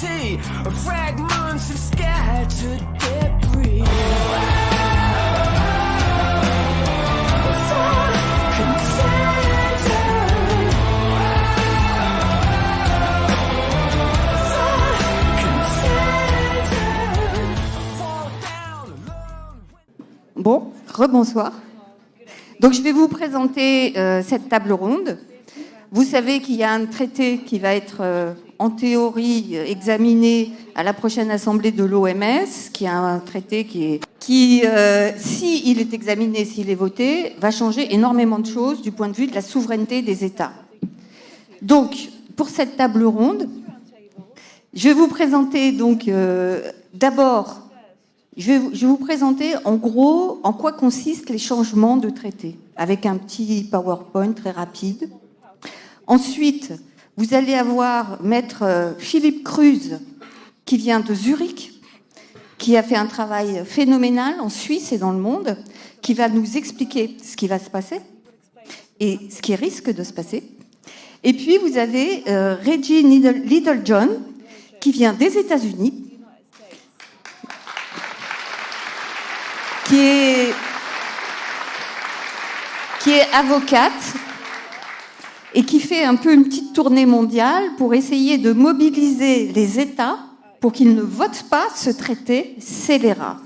eternity of fragments of scattered debris. Bon, rebonsoir. Donc je vais vous présenter cette table ronde. Vous savez qu'il y a un traité qui va être en théorie examiné à la prochaine assemblée de l'OMS, qui est un traité qui s'il est examiné, s'il est voté, va changer énormément de choses du point de vue de la souveraineté des États. Donc, pour cette table ronde, je vais vous présenter donc d'abord. Je vais vous présenter en gros en quoi consistent les changements de traité, avec un petit PowerPoint très rapide. Ensuite, vous allez avoir maître Philippe Cruz, qui vient de Zurich, qui a fait un travail phénoménal en Suisse et dans le monde, qui va nous expliquer ce qui va se passer et ce qui risque de se passer. Et puis, vous avez Reggie Littlejohn, qui vient des États-Unis, qui est avocate et qui fait un peu une petite tournée mondiale pour essayer de mobiliser les États pour qu'ils ne votent pas ce traité scélérat.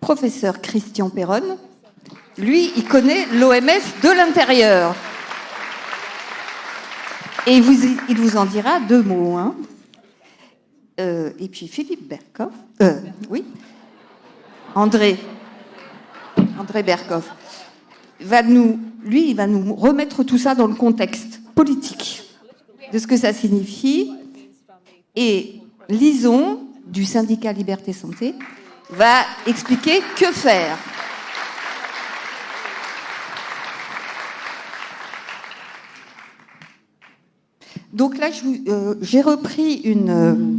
Professeur Christian Perron, lui, il connaît l'OMS de l'intérieur. Et il vous en dira deux mots. Hein. Et puis Philippe Berkoff, oui, André Berkoff, il va nous remettre tout ça dans le contexte politique de ce que ça signifie. Et Lison, du syndicat Liberté Santé, va expliquer que faire. Donc là, j'ai repris une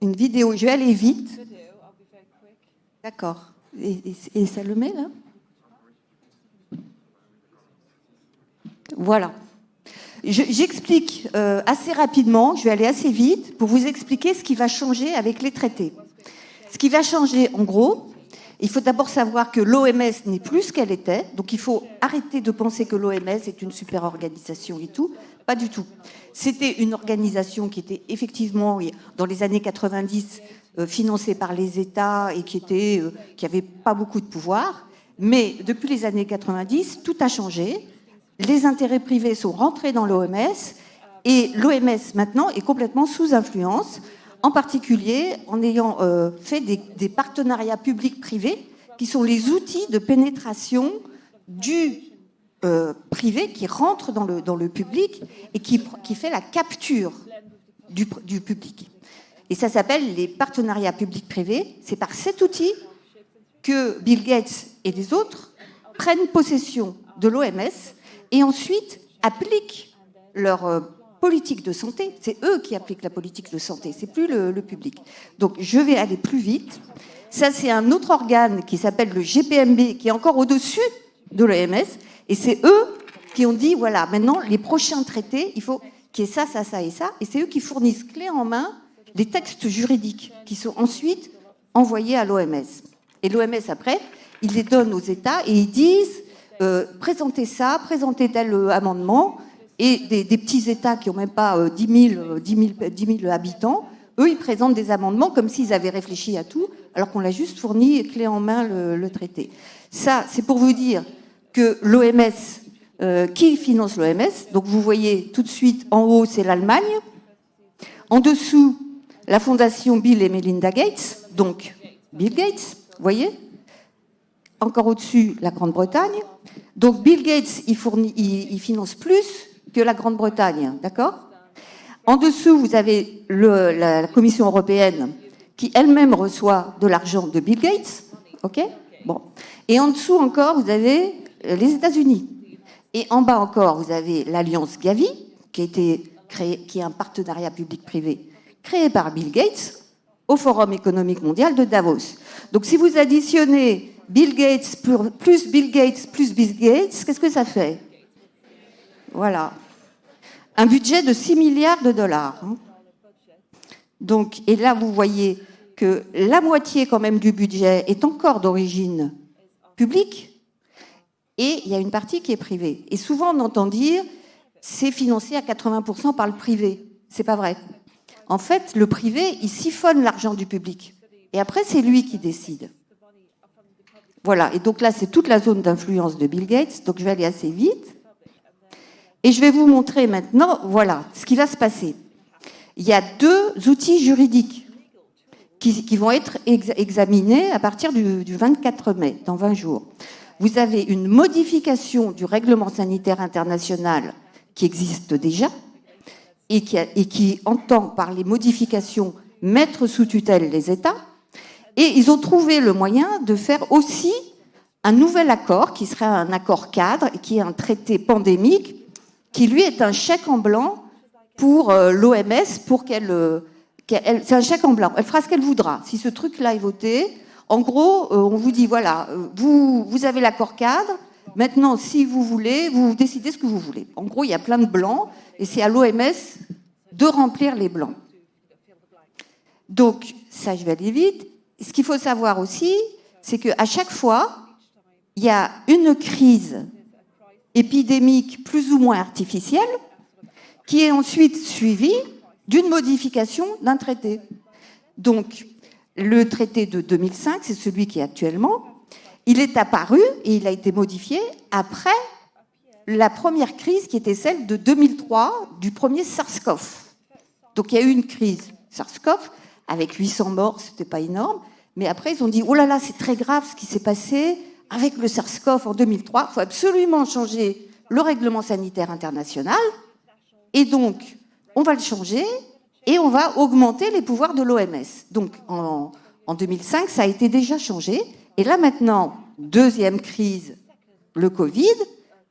vidéo. Je vais aller vite. D'accord. Et ça le met là ? Voilà. J'explique assez rapidement, je vais aller assez vite pour vous expliquer ce qui va changer avec les traités. Ce qui va changer, en gros, il faut d'abord savoir que l'OMS n'est plus ce qu'elle était, donc il faut arrêter de penser que l'OMS est une super organisation et tout, pas du tout. C'était une organisation qui était effectivement, dans les années 90, financée par les États et qui avait pas beaucoup de pouvoir, mais depuis les années 90, tout a changé. Les intérêts privés sont rentrés dans l'OMS et l'OMS maintenant est complètement sous influence, en particulier en ayant fait des partenariats publics-privés qui sont les outils de pénétration du privé qui rentre dans le public et qui fait la capture du public. Et ça s'appelle les partenariats publics-privés. C'est par cet outil que Bill Gates et les autres prennent possession de l'OMS et ensuite appliquent leur politique de santé. C'est eux qui appliquent la politique de santé, c'est plus le public. Donc je vais aller plus vite. Ça, c'est un autre organe qui s'appelle le GPMB, qui est encore au-dessus de l'OMS, et c'est eux qui ont dit, voilà, maintenant, les prochains traités, il faut qu'il y ait ça, ça, ça et ça, et c'est eux qui fournissent clé en main les textes juridiques qui sont ensuite envoyés à l'OMS. Et l'OMS, après, ils les donnent aux États et ils disent présentez ça, présentez tel amendement, et des petits États qui n'ont même pas 10 000 habitants, eux, ils présentent des amendements comme s'ils avaient réfléchi à tout, alors qu'on l'a juste fourni clé en main le traité. Ça, c'est pour vous dire que l'OMS, qui finance l'OMS, donc vous voyez tout de suite en haut, c'est l'Allemagne, en dessous, la fondation Bill et Melinda Gates, donc Bill Gates, vous voyez, encore au-dessus, la Grande-Bretagne. Donc Bill Gates, il finance plus que la Grande-Bretagne, d'accord ? En dessous, vous avez la Commission européenne qui elle-même reçoit de l'argent de Bill Gates, ok ? Bon. Et en dessous encore, vous avez les États-Unis. Et en bas encore, vous avez l'alliance Gavi, qui a été qui est un partenariat public-privé, créé par Bill Gates au Forum économique mondial de Davos. Donc si vous additionnez Bill Gates plus Bill Gates plus Bill Gates, qu'est-ce que ça fait? Voilà. Un budget de 6 milliards de dollars. Donc, et là, vous voyez que la moitié quand même du budget est encore d'origine publique et il y a une partie qui est privée. Et souvent, on entend dire c'est financé à 80% par le privé. C'est pas vrai. En fait, le privé, il siphonne l'argent du public. Et après, c'est lui qui décide. Voilà. Et donc là, c'est toute la zone d'influence de Bill Gates. Donc, je vais aller assez vite. Et je vais vous montrer maintenant, voilà, ce qui va se passer. Il y a 2 outils juridiques qui vont être examinés à partir du 24 mai, dans 20 jours. Vous avez une modification du règlement sanitaire international qui existe déjà et qui entend par les modifications mettre sous tutelle les États. Et ils ont trouvé le moyen de faire aussi un nouvel accord qui serait un accord cadre, qui est un traité pandémique, qui lui est un chèque en blanc pour l'OMS, pour c'est un chèque en blanc. Elle fera ce qu'elle voudra. Si ce truc-là est voté, en gros, on vous dit, voilà, vous avez l'accord cadre, maintenant, si vous voulez, vous décidez ce que vous voulez. En gros, il y a plein de blancs, et c'est à l'OMS de remplir les blancs. Donc, ça, je vais aller vite. Ce qu'il faut savoir aussi, c'est qu'à chaque fois, il y a une crise épidémique plus ou moins artificielle qui est ensuite suivie d'une modification d'un traité. Donc, le traité de 2005, c'est celui qui est actuellement, il est apparu et il a été modifié après la première crise qui était celle de 2003, du premier SARS-CoV. Donc, il y a eu une crise SARS-CoV avec 800 morts, c'était pas énorme, mais après, ils ont dit, oh là là, c'est très grave ce qui s'est passé avec le SARS-CoV en 2003, il faut absolument changer le règlement sanitaire international, et donc, on va le changer, et on va augmenter les pouvoirs de l'OMS. Donc, en 2005, ça a été déjà changé, et là, maintenant, deuxième crise, le Covid,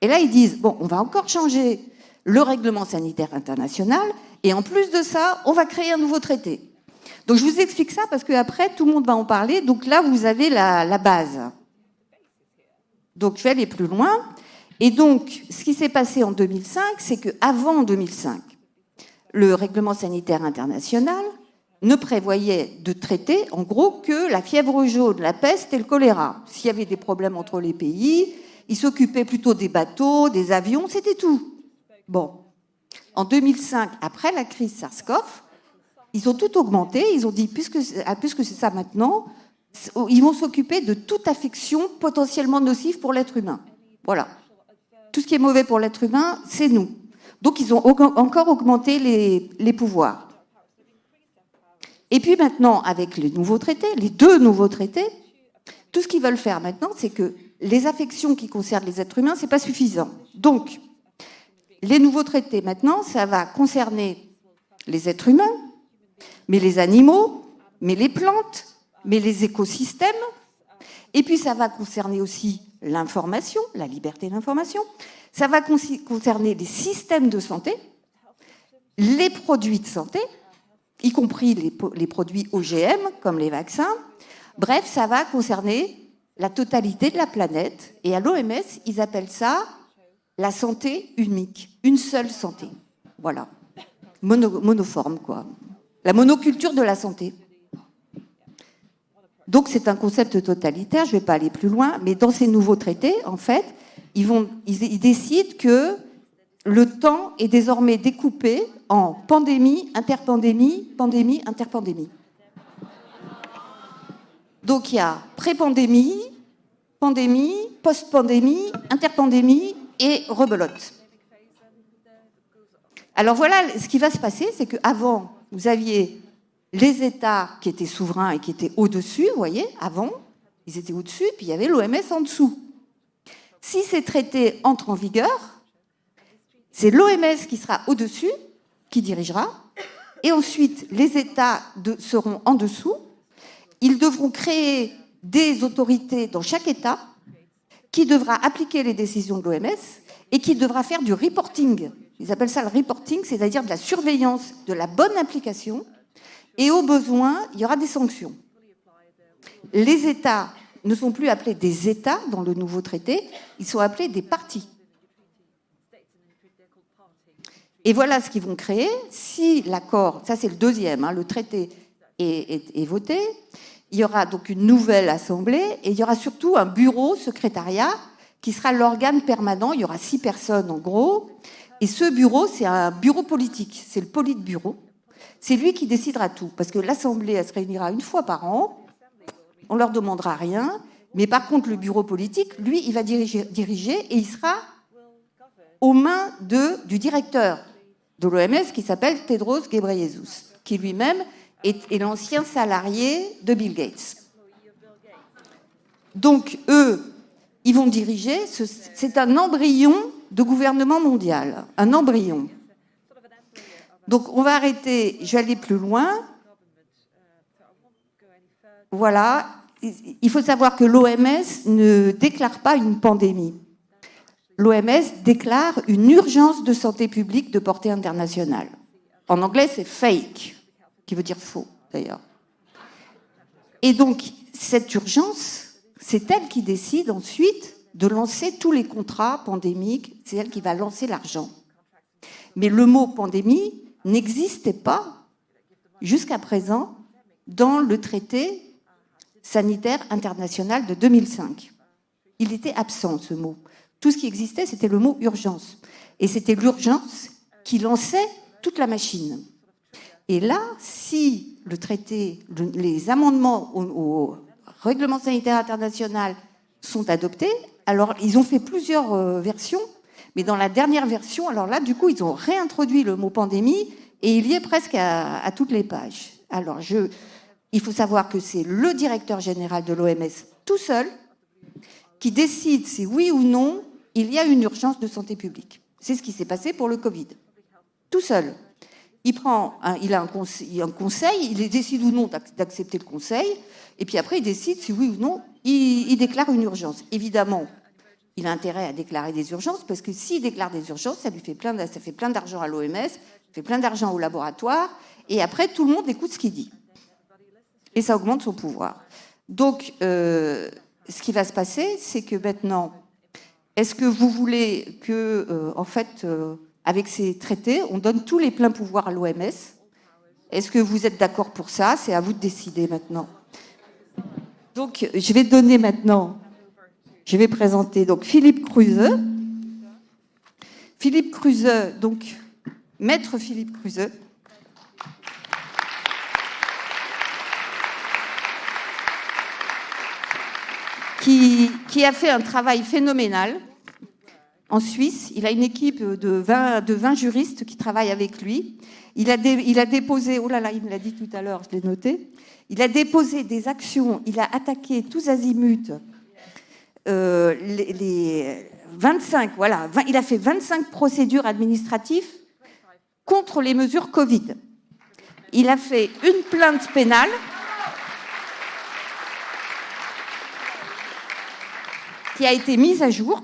et là, ils disent, bon, on va encore changer le règlement sanitaire international, et en plus de ça, on va créer un nouveau traité. Donc, je vous explique ça, parce qu'après, tout le monde va en parler, donc là, vous avez la base. Donc, je vais aller plus loin. Et donc, ce qui s'est passé en 2005, c'est qu'avant 2005, le règlement sanitaire international ne prévoyait de traiter, en gros, que la fièvre jaune, la peste et le choléra. S'il y avait des problèmes entre les pays, ils s'occupaient plutôt des bateaux, des avions, c'était tout. Bon. En 2005, après la crise SARS-CoV, ils ont tout augmenté. Ils ont dit, puisque c'est ça maintenant, ils vont s'occuper de toute affection potentiellement nocive pour l'être humain. Voilà. Tout ce qui est mauvais pour l'être humain, c'est nous. Donc, ils ont encore augmenté les pouvoirs. Et puis maintenant, avec les nouveaux traités, les 2 nouveaux traités, tout ce qu'ils veulent faire maintenant, c'est que les affections qui concernent les êtres humains, c'est pas suffisant. Donc, les nouveaux traités maintenant, ça va concerner les êtres humains, mais les animaux, mais les plantes, mais les écosystèmes, et puis ça va concerner aussi l'information, la liberté d'information, ça va concerner les systèmes de santé, les produits de santé, y compris les produits OGM, comme les vaccins. Bref, ça va concerner la totalité de la planète, et à l'OMS, ils appellent ça la santé unique, une seule santé. Voilà. Monoforme, quoi. La monoculture de la santé. Donc c'est un concept totalitaire, je ne vais pas aller plus loin, mais dans ces nouveaux traités, en fait, ils décident que le temps est désormais découpé en pandémie, interpandémie, pandémie, interpandémie. Donc il y a pré-pandémie, pandémie, post-pandémie, interpandémie et rebelote. Alors voilà, ce qui va se passer, c'est qu'avant, vous aviez les États qui étaient souverains et qui étaient au-dessus, vous voyez, avant, ils étaient au-dessus, puis il y avait l'OMS en dessous. Si ces traités entrent en vigueur, c'est l'OMS qui sera au-dessus, qui dirigera, et ensuite les États seront en dessous. Ils devront créer des autorités dans chaque État qui devra appliquer les décisions de l'OMS et qui devra faire du reporting. Ils appellent ça le reporting, c'est-à-dire de la surveillance de la bonne application. Et au besoin, il y aura des sanctions. Les États ne sont plus appelés des États dans le nouveau traité, ils sont appelés des parties. Et voilà ce qu'ils vont créer. Si l'accord, ça c'est le deuxième, le traité est voté, il y aura donc une nouvelle assemblée et il y aura surtout un bureau secrétariat qui sera l'organe permanent. Il y aura 6 personnes en gros. Et ce bureau, c'est un bureau politique, c'est le politburo. C'est lui qui décidera tout, parce que l'Assemblée, elle se réunira une fois par an, on leur demandera rien, mais par contre, le bureau politique, lui, il va diriger et il sera aux mains du directeur de l'OMS qui s'appelle Tedros Ghebreyesus, qui lui-même est l'ancien salarié de Bill Gates. Donc, eux, ils vont diriger, c'est un embryon de gouvernement mondial, un embryon. Donc, on va arrêter, je vais aller plus loin. Voilà, il faut savoir que l'OMS ne déclare pas une pandémie. L'OMS déclare une urgence de santé publique de portée internationale. En anglais, c'est fake, qui veut dire faux, d'ailleurs. Et donc, cette urgence, c'est elle qui décide ensuite de lancer tous les contrats pandémiques, c'est elle qui va lancer l'argent. Mais le mot pandémie n'existait pas, jusqu'à présent, dans le traité sanitaire international de 2005. Il était absent, ce mot. Tout ce qui existait, c'était le mot urgence. Et c'était l'urgence qui lançait toute la machine. Et là, si le traité, les amendements au règlement sanitaire international sont adoptés, alors ils ont fait plusieurs versions, mais dans la dernière version, alors là, du coup, ils ont réintroduit le mot pandémie et il y est presque à toutes les pages. Alors, il faut savoir que c'est le directeur général de l'OMS tout seul qui décide si oui ou non il y a une urgence de santé publique. C'est ce qui s'est passé pour le Covid. Tout seul. Il a un conseil, il décide ou non d'accepter le conseil, et puis après il décide si oui ou non il déclare une urgence. Évidemment, il a intérêt à déclarer des urgences, parce que s'il déclare des urgences, ça fait plein d'argent à l'OMS, ça fait plein d'argent au laboratoire, et après tout le monde écoute ce qu'il dit. Et ça augmente son pouvoir. Donc, ce qui va se passer, c'est que maintenant, est-ce que vous voulez que, en fait, avec ces traités, on donne tous les pleins pouvoirs à l'OMS? Est-ce que vous êtes d'accord pour ça? C'est à vous de décider maintenant. Donc, je vais donner maintenant, je vais présenter donc Philippe Kruse. Philippe Kruse, donc, maître Philippe Kruse. Qui a fait un travail phénoménal en Suisse. Il a une équipe de 20 juristes qui travaillent avec lui. Il a déposé, oh là là, il me l'a dit tout à l'heure, je l'ai noté, il a déposé des actions, il a attaqué tous azimuts les 25, voilà, il a fait 25 procédures administratives contre les mesures Covid. Il a fait une plainte pénale. Qui a été mise à jour,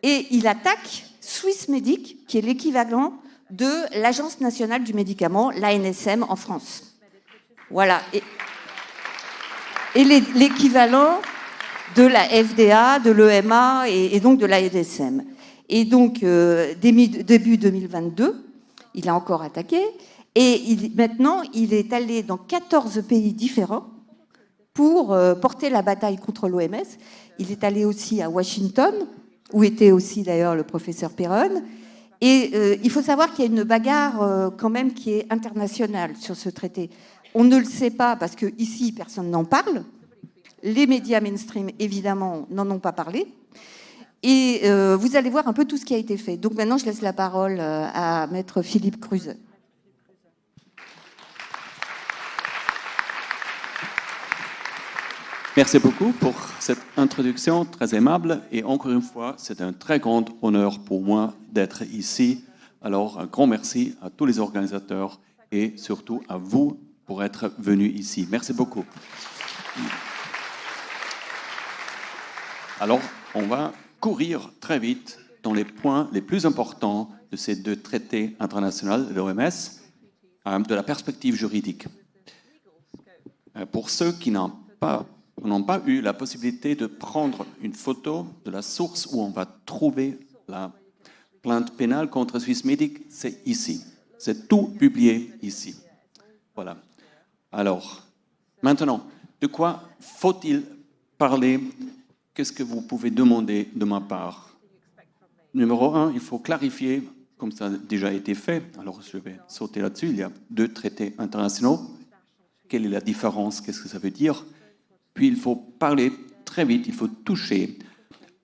et il attaque Swissmedic, qui est l'équivalent de l'Agence nationale du médicament, l'ANSM en France. Voilà. Et l'équivalent de la FDA, de l'EMA et donc de l'ANSM. Et donc, début 2022, il a encore attaqué, et maintenant, il est allé dans 14 pays différents pour porter la bataille contre l'OMS. Il est allé aussi à Washington, où était aussi d'ailleurs le professeur Perron. Et il faut savoir qu'il y a une bagarre quand même qui est internationale sur ce traité. On ne le sait pas parce qu'ici, personne n'en parle. Les médias mainstream, évidemment, n'en ont pas parlé. Et vous allez voir un peu tout ce qui a été fait. Donc maintenant, je laisse la parole à maître Philippe Kruse. Merci beaucoup pour cette introduction très aimable et encore une fois, c'est un très grand honneur pour moi d'être ici. Alors, un grand merci à tous les organisateurs et surtout à vous pour être venus ici. Merci beaucoup. Alors, on va courir très vite dans les points les plus importants de ces deux traités internationaux de l'OMS, de la perspective juridique. Pour ceux qui n'ont pas eu la possibilité de prendre une photo de la source où on va trouver la plainte pénale contre Swissmedic, c'est ici. C'est tout publié ici. Voilà. Alors, maintenant, de quoi faut-il parler? Qu'est-ce que vous pouvez demander de ma part? Numéro 1, il faut clarifier, comme ça a déjà été fait, alors je vais sauter là-dessus, il y a deux traités internationaux. Quelle est la différence? Qu'est-ce que ça veut dire? Puis il faut parler très vite, il faut toucher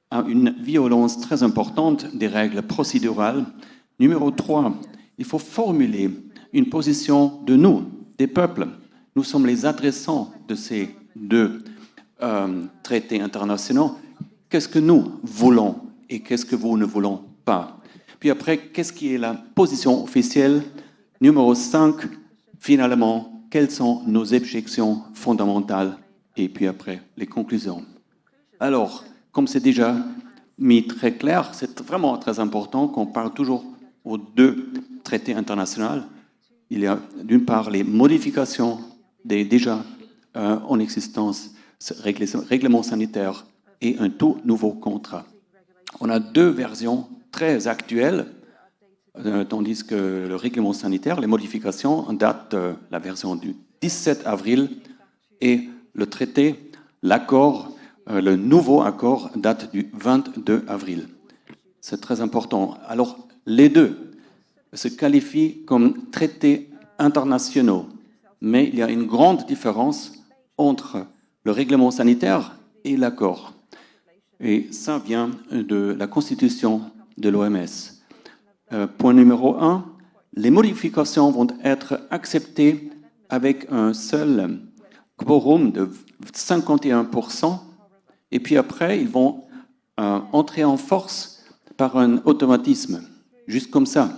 à une violence très importante des règles procédurales. Numéro 3, il faut formuler une position de nous, des peuples. Nous sommes les adressants de ces deux traités internationaux. Qu'est-ce que nous voulons et qu'est-ce que vous ne voulons pas? Puis après, qu'est-ce qui est la position officielle? Numéro 5, finalement, quelles sont nos objections fondamentales? Et puis après, les conclusions. Alors, comme c'est déjà mis très clair, c'est vraiment très important qu'on parle toujours aux deux traités internationaux. Il y a d'une part les modifications des déjà en existence règlements sanitaires et un tout nouveau contrat. On a deux versions très actuelles, tandis que le règlement sanitaire, les modifications, datent de la version du 17 avril et le traité, l'accord, le nouveau accord date du 22 avril. C'est très important. Alors, les deux se qualifient comme traités internationaux, mais il y a une grande différence entre le règlement sanitaire et l'accord. Et ça vient de la constitution de l'OMS. Point numéro 1, les modifications vont être acceptées avec un seul quorum de 51%, et puis après, ils vont entrer en force par un automatisme, juste comme ça.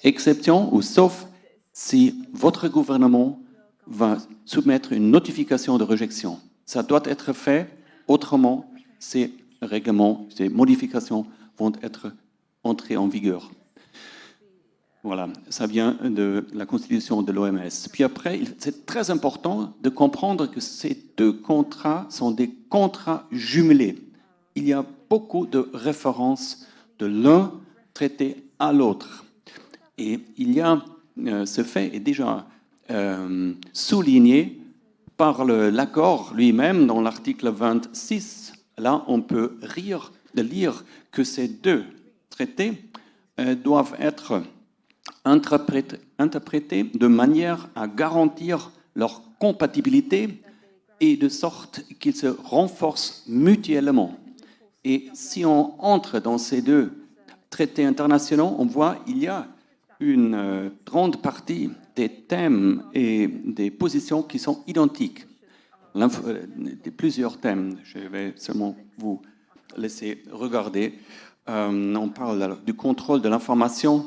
Exception ou sauf si votre gouvernement va soumettre une notification de rejection. Ça doit être fait, autrement, ces règlements, ces modifications vont être entrées en vigueur. Voilà, ça vient de la constitution de l'OMS. Puis après, c'est très important de comprendre que ces deux contrats sont des contrats jumelés. Il y a beaucoup de références de l'un traité à l'autre. Et il y a, ce fait est déjà souligné par l'accord lui-même dans l'article 26. Là, on peut lire que ces deux traités doivent être interprétés de manière à garantir leur compatibilité et de sorte qu'ils se renforcent mutuellement. Et si on entre dans ces deux traités internationaux, on voit qu'il y a une grande partie des thèmes et des positions qui sont identiques. Plusieurs thèmes, je vais seulement vous laisser regarder. On parle du contrôle de l'information,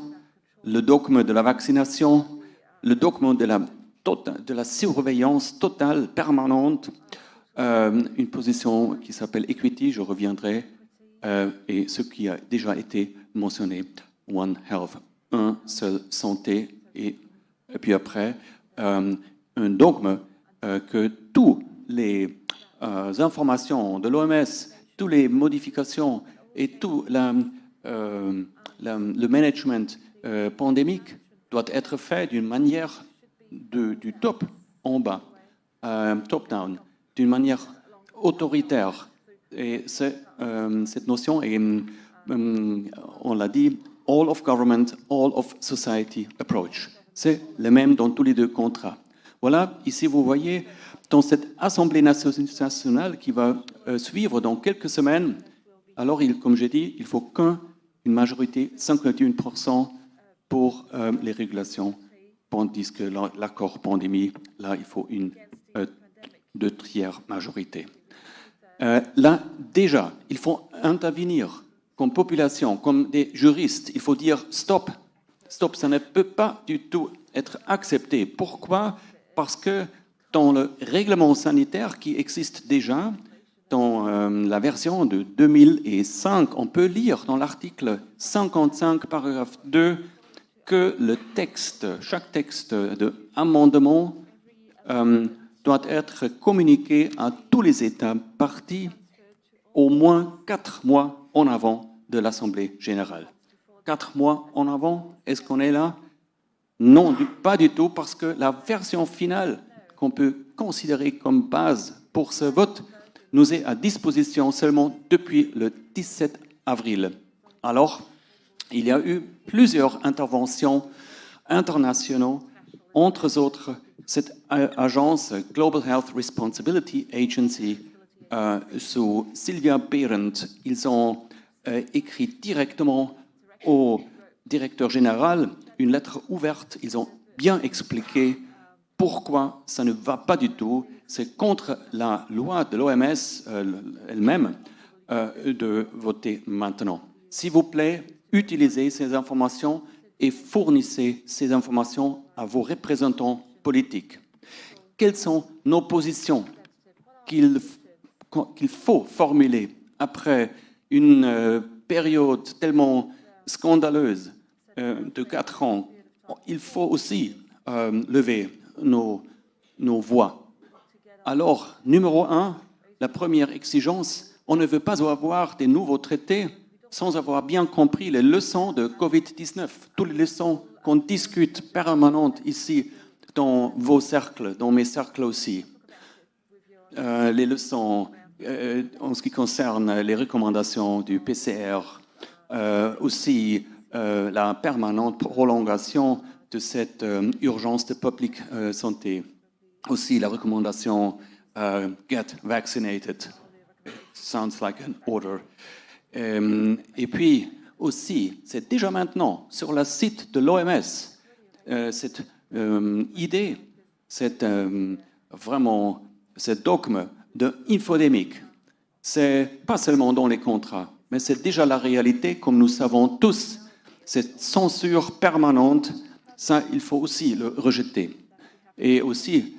le dogme de la vaccination, le dogme de la surveillance totale, permanente, une position qui s'appelle equity, je reviendrai, et ce qui a déjà été mentionné, One Health, un seul santé, et puis après, un dogme que toutes les informations de l'OMS, toutes les modifications et tout le management pandémique doit être fait d'une manière du top en bas, top-down, d'une manière autoritaire. Et cette notion est, on l'a dit, all of government, all of society approach. C'est le même dans tous les deux contrats. Voilà, ici vous voyez, dans cette Assemblée nationale qui va suivre dans quelques semaines, alors comme j'ai dit, il faut qu'une majorité, 51%, pour les régulations, tandis que l'accord pandémie, là, il faut une 2/3 majorité. Là, déjà, il faut intervenir comme population, comme des juristes. Il faut dire stop, stop, ça ne peut pas du tout être accepté. Pourquoi? Parce que dans le règlement sanitaire qui existe déjà, dans la version de 2005, on peut lire dans l'article 55, paragraphe 2, que le texte, chaque texte d'amendement doit être communiqué à tous les États partis au moins 4 mois en avant de l'Assemblée générale. 4 mois en avant, est-ce qu'on est là? Non, pas du tout, parce que la version finale qu'on peut considérer comme base pour ce vote nous est à disposition seulement depuis le 17 avril. Alors, il y a eu plusieurs interventions internationales, entre autres cette agence Global Health Responsibility Agency sous Sylvia Berendt. Ils ont écrit directement au directeur général une lettre ouverte. Ils ont bien expliqué pourquoi ça ne va pas du tout. C'est contre la loi de l'OMS elle-même de voter maintenant. S'il vous plaît, utilisez ces informations et fournissez ces informations à vos représentants politiques. Quelles sont nos positions qu'il faut formuler après une période tellement scandaleuse de 4 ans? Il faut aussi lever nos voix. Alors, numéro 1, la première exigence, on ne veut pas avoir des nouveaux traités sans avoir bien compris les leçons de Covid-19, toutes les leçons qu'on discute permanentes ici dans vos cercles, dans mes cercles aussi. Les leçons en ce qui concerne les recommandations du PCR, aussi la permanente prolongation de cette urgence de public santé, aussi la recommandation get vaccinated. Sounds like an order. Et puis aussi, c'est déjà maintenant sur le site de l'OMS, cette idée, vraiment ce dogme de infodémique. C'est pas seulement dans les contrats, mais c'est déjà la réalité, comme nous savons tous. Cette censure permanente, ça, il faut aussi le rejeter. Et aussi,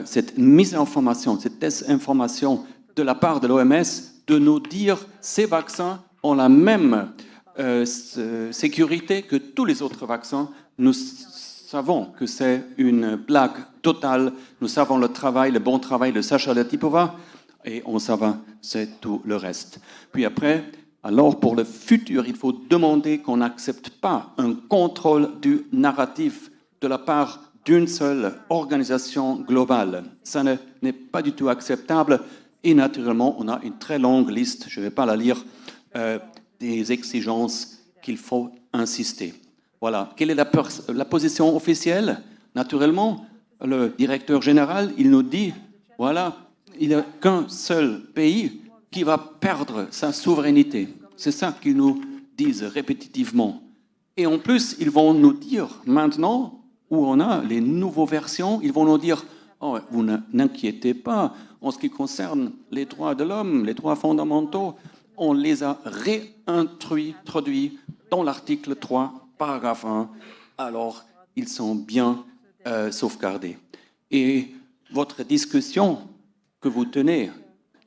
cette misinformation, cette désinformation de la part de l'OMS, de nous dire ces vaccins ont la même sécurité que tous les autres vaccins. Nous savons que c'est une blague totale. Nous savons le travail, le bon travail de Sacha Latipova, et on savait c'est tout le reste. Puis après, alors pour le futur, il faut demander qu'on n'accepte pas un contrôle du narratif de la part d'une seule organisation globale. Ça n'est pas du tout acceptable. Et naturellement, on a une très longue liste, je ne vais pas la lire, des exigences qu'il faut insister. Voilà. Quelle est la position officielle? Naturellement, le directeur général, il nous dit, voilà, il n'y a qu'un seul pays qui va perdre sa souveraineté. C'est ça qu'ils nous disent répétitivement. Et en plus, ils vont nous dire maintenant, où on a les nouvelles versions, ils vont nous dire, oh, vous n'inquiétez pas, en ce qui concerne les droits de l'homme, les droits fondamentaux, on les a réintroduits dans l'article 3, paragraphe 1. Alors, ils sont bien sauvegardés. Et votre discussion que vous tenez,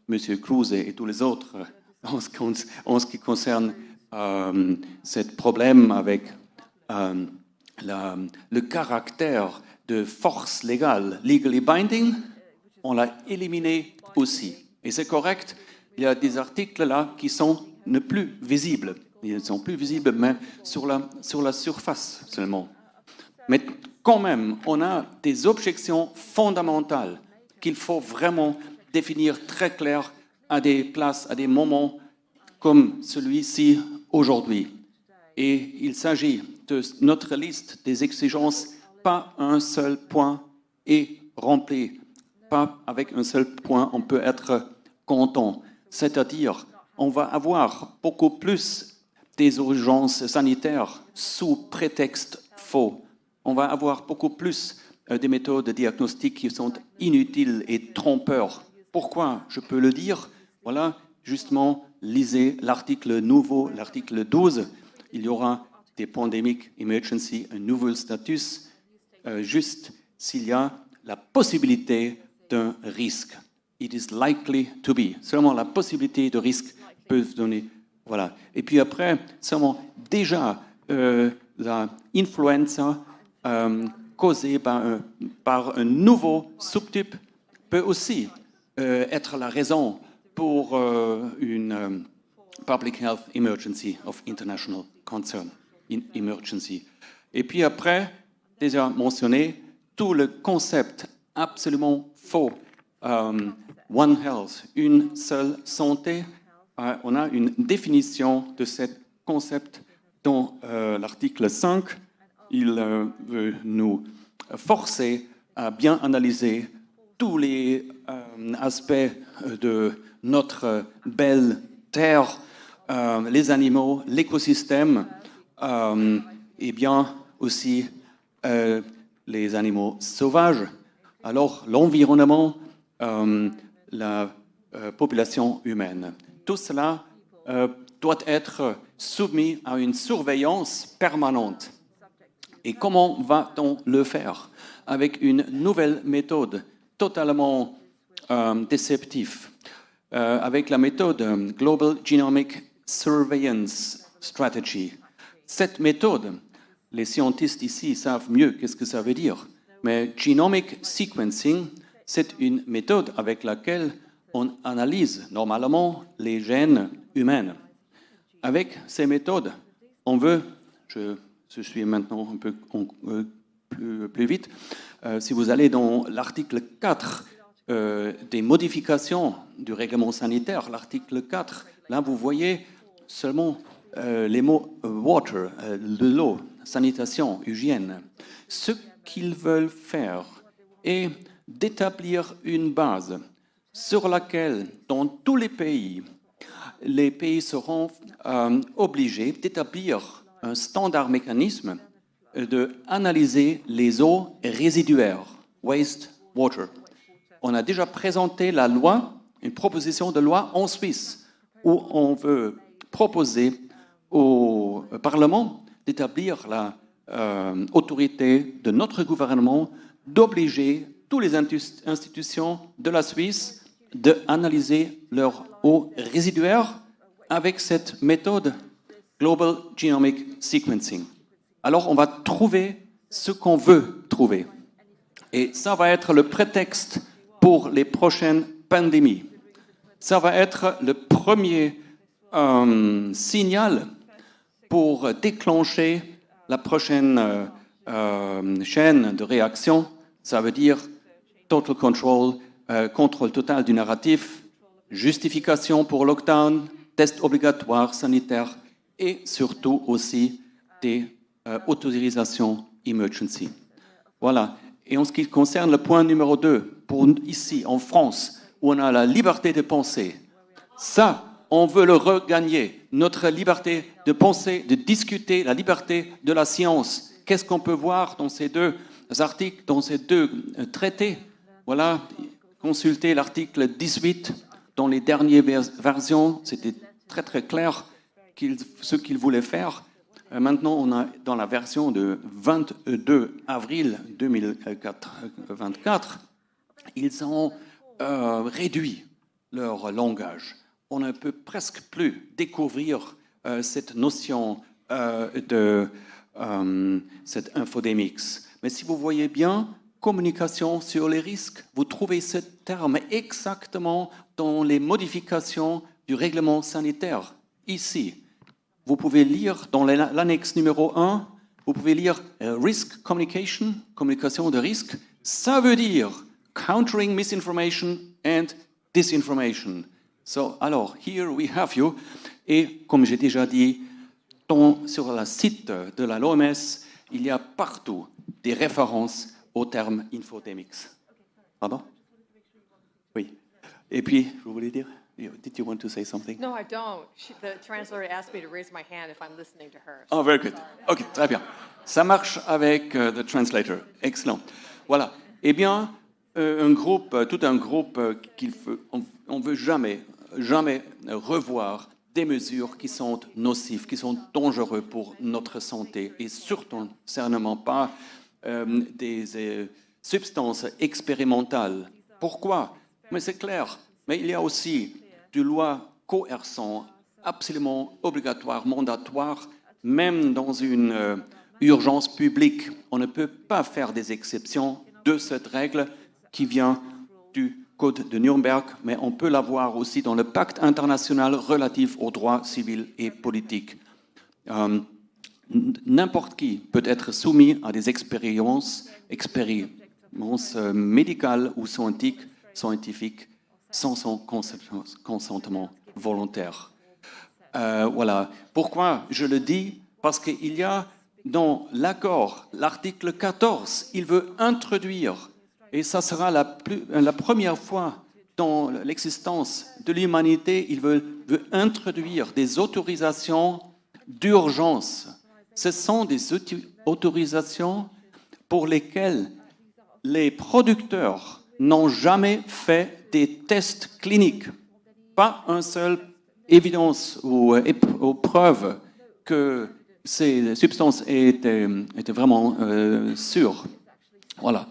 M. Cruz et tous les autres, en ce qui concerne ce problème avec le caractère de force légale, legally binding, on l'a éliminé aussi. Et c'est correct, il y a des articles là qui sont ne plus visibles. Ils sont plus visibles même sur la surface seulement. Mais quand même, on a des objections fondamentales qu'il faut vraiment définir très clair à des places, à des moments comme celui-ci aujourd'hui. Et il s'agit de notre liste des exigences, pas un seul point est rempli. Pas avec un seul point, on peut être content. C'est-à-dire, on va avoir beaucoup plus des urgences sanitaires sous prétexte faux. On va avoir beaucoup plus des méthodes de diagnostic qui sont inutiles et trompeurs. Pourquoi je peux le dire? Voilà, justement, lisez l'article nouveau, l'article 12. Il y aura des pandemic emergency, un nouveau statut, juste s'il y a la possibilité d'un risque. it is likely to be. Seulement la possibilité de risque peut se donner. Voilà. Et puis après, seulement déjà la influenza causée par un nouveau subtype peut aussi être la raison pour une public health emergency of international concern, emergency. Et puis après, déjà mentionné, tout le concept absolument faux, One Health, une seule santé, on a une définition de ce concept dans l'article 5. Il veut nous forcer à bien analyser tous les aspects de notre belle terre, les animaux, l'écosystème, et bien aussi les animaux sauvages. Alors l'environnement, la population humaine. Tout cela doit être soumis à une surveillance permanente. Et comment va-t-on le faire? Avec une nouvelle méthode totalement déceptive, avec la méthode Global Genomic Surveillance Strategy. Cette méthode, les scientifiques ici savent mieux qu'est-ce que ça veut dire, mais genomic sequencing, c'est une méthode avec laquelle on analyse normalement les gènes humains. Avec ces méthodes, on veut, je suis maintenant un peu plus vite, si vous allez dans l'article 4 des modifications du règlement sanitaire, l'article 4, là vous voyez seulement les mots water, de l'eau, sanitation, hygiène. Ce qu'ils veulent faire est d'établir une base sur laquelle, dans tous les pays seront obligés d'établir un standard mécanisme d'analyser les eaux résiduaires, wastewater. On a déjà présenté la loi, une proposition de loi en Suisse, où on veut proposer au Parlement d'établir la autorité de notre gouvernement d'obliger toutes les institutions de la Suisse d'analyser leurs eaux résiduaires avec cette méthode Global Genomic Sequencing. Alors, on va trouver ce qu'on veut trouver. Et ça va être le prétexte pour les prochaines pandémies. Ça va être le premier signal pour déclencher la prochaine chaîne de réaction. Ça veut dire total control, contrôle total du narratif, justification pour lockdown, tests obligatoires sanitaires et surtout aussi des autorisations emergency. Voilà. Et en ce qui concerne le point numéro 2, pour ici en France, où on a la liberté de penser, ça, on veut le regagner, notre liberté de penser, de discuter, la liberté de la science. Qu'est-ce qu'on peut voir dans ces deux articles, dans ces deux traités? Voilà, consultez l'article 18. Dans les dernières versions, c'était très très clair ce qu'ils voulaient faire. Maintenant, on a dans la version de 22 avril 2024, ils ont réduit leur langage. On ne peut presque plus découvrir cette notion de cette infodemics. Mais si vous voyez bien, communication sur les risques, vous trouvez ce terme exactement dans les modifications du règlement sanitaire, ici. Vous pouvez lire dans l'annexe numéro 1, vous pouvez lire risk communication, communication de risque. Ça veut dire countering misinformation and disinformation. So, alors, here we have you. Et comme j'ai déjà dit, sur le site de la l'OMS, il y a partout des références au terme infodemics. Pardon? Oui. Et puis, je voulais dire, did you want to say something? No, I don't. The translator asked me to raise my hand if I'm listening to her. Oh, very good. OK, très bien. Ça marche avec the translator. Excellent. Voilà. Eh bien, tout un groupe on veut jamais revoir des mesures qui sont nocives, qui sont dangereuses pour notre santé et surtout, certainement pas des substances expérimentales. Pourquoi? Mais c'est clair. Mais il y a aussi des lois coerçantes, absolument obligatoires, mandatoires, même dans une urgence publique. On ne peut pas faire des exceptions de cette règle qui vient du Code de Nuremberg, mais on peut la voir aussi dans le pacte international relatif aux droits civils et politiques. N'importe qui peut être soumis à des expériences médicales ou scientifiques sans son consentement volontaire. Voilà. Pourquoi je le dis? Parce qu'il y a dans l'accord, l'article 14, il veut introduire, et ça sera la première fois dans l'existence de l'humanité, il veut introduire des autorisations d'urgence. Ce sont des autorisations pour lesquelles les producteurs n'ont jamais fait des tests cliniques. Pas une seule évidence ou preuve que ces substances étaient vraiment sûres. Voilà.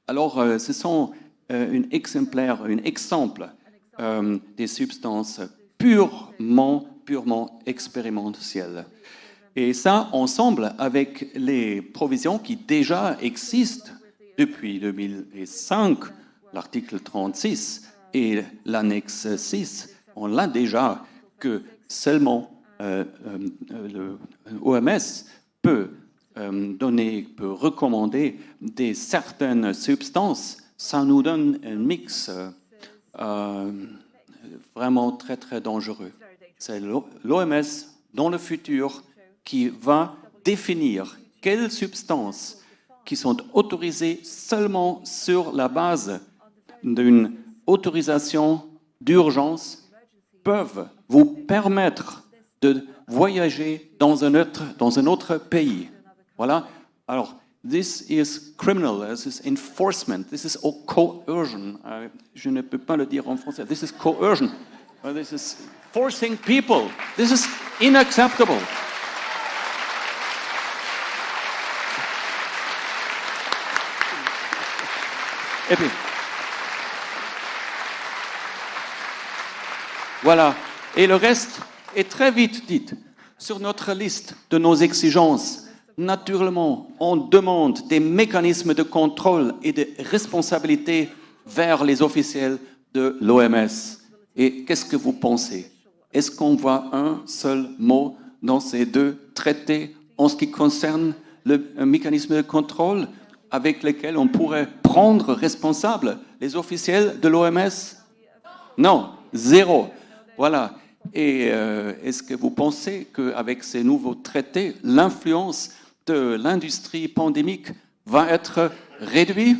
Alors, ce sont un exemple des substances purement expérimentales. Et ça, ensemble avec les provisions qui déjà existent depuis 2005, l'article 36 et l'annexe 6, on l'a déjà que seulement l'OMS peut recommander certaines substances. Ça nous donne un mix vraiment très, très dangereux. C'est l'OMS, dans le futur, qui va définir quelles substances qui sont autorisées seulement sur la base d'une autorisation d'urgence peuvent vous permettre de voyager dans un autre pays. Voilà. Alors, this is criminal, this is enforcement, this is coercion. Je ne peux pas le dire en français. This is coercion. This is forcing people. This is unacceptable. Et puis, voilà. Et le reste est très vite dit sur notre liste de nos exigences. Naturellement, on demande des mécanismes de contrôle et de responsabilité vers les officiels de l'OMS. Et qu'est-ce que vous pensez? Est-ce qu'on voit un seul mot dans ces deux traités en ce qui concerne le mécanisme de contrôle avec lequel on pourrait prendre responsable les officiels de l'OMS? Non, zéro. Voilà. Et est-ce que vous pensez qu'avec ces nouveaux traités, l'influence de l'industrie pandémique va être réduite?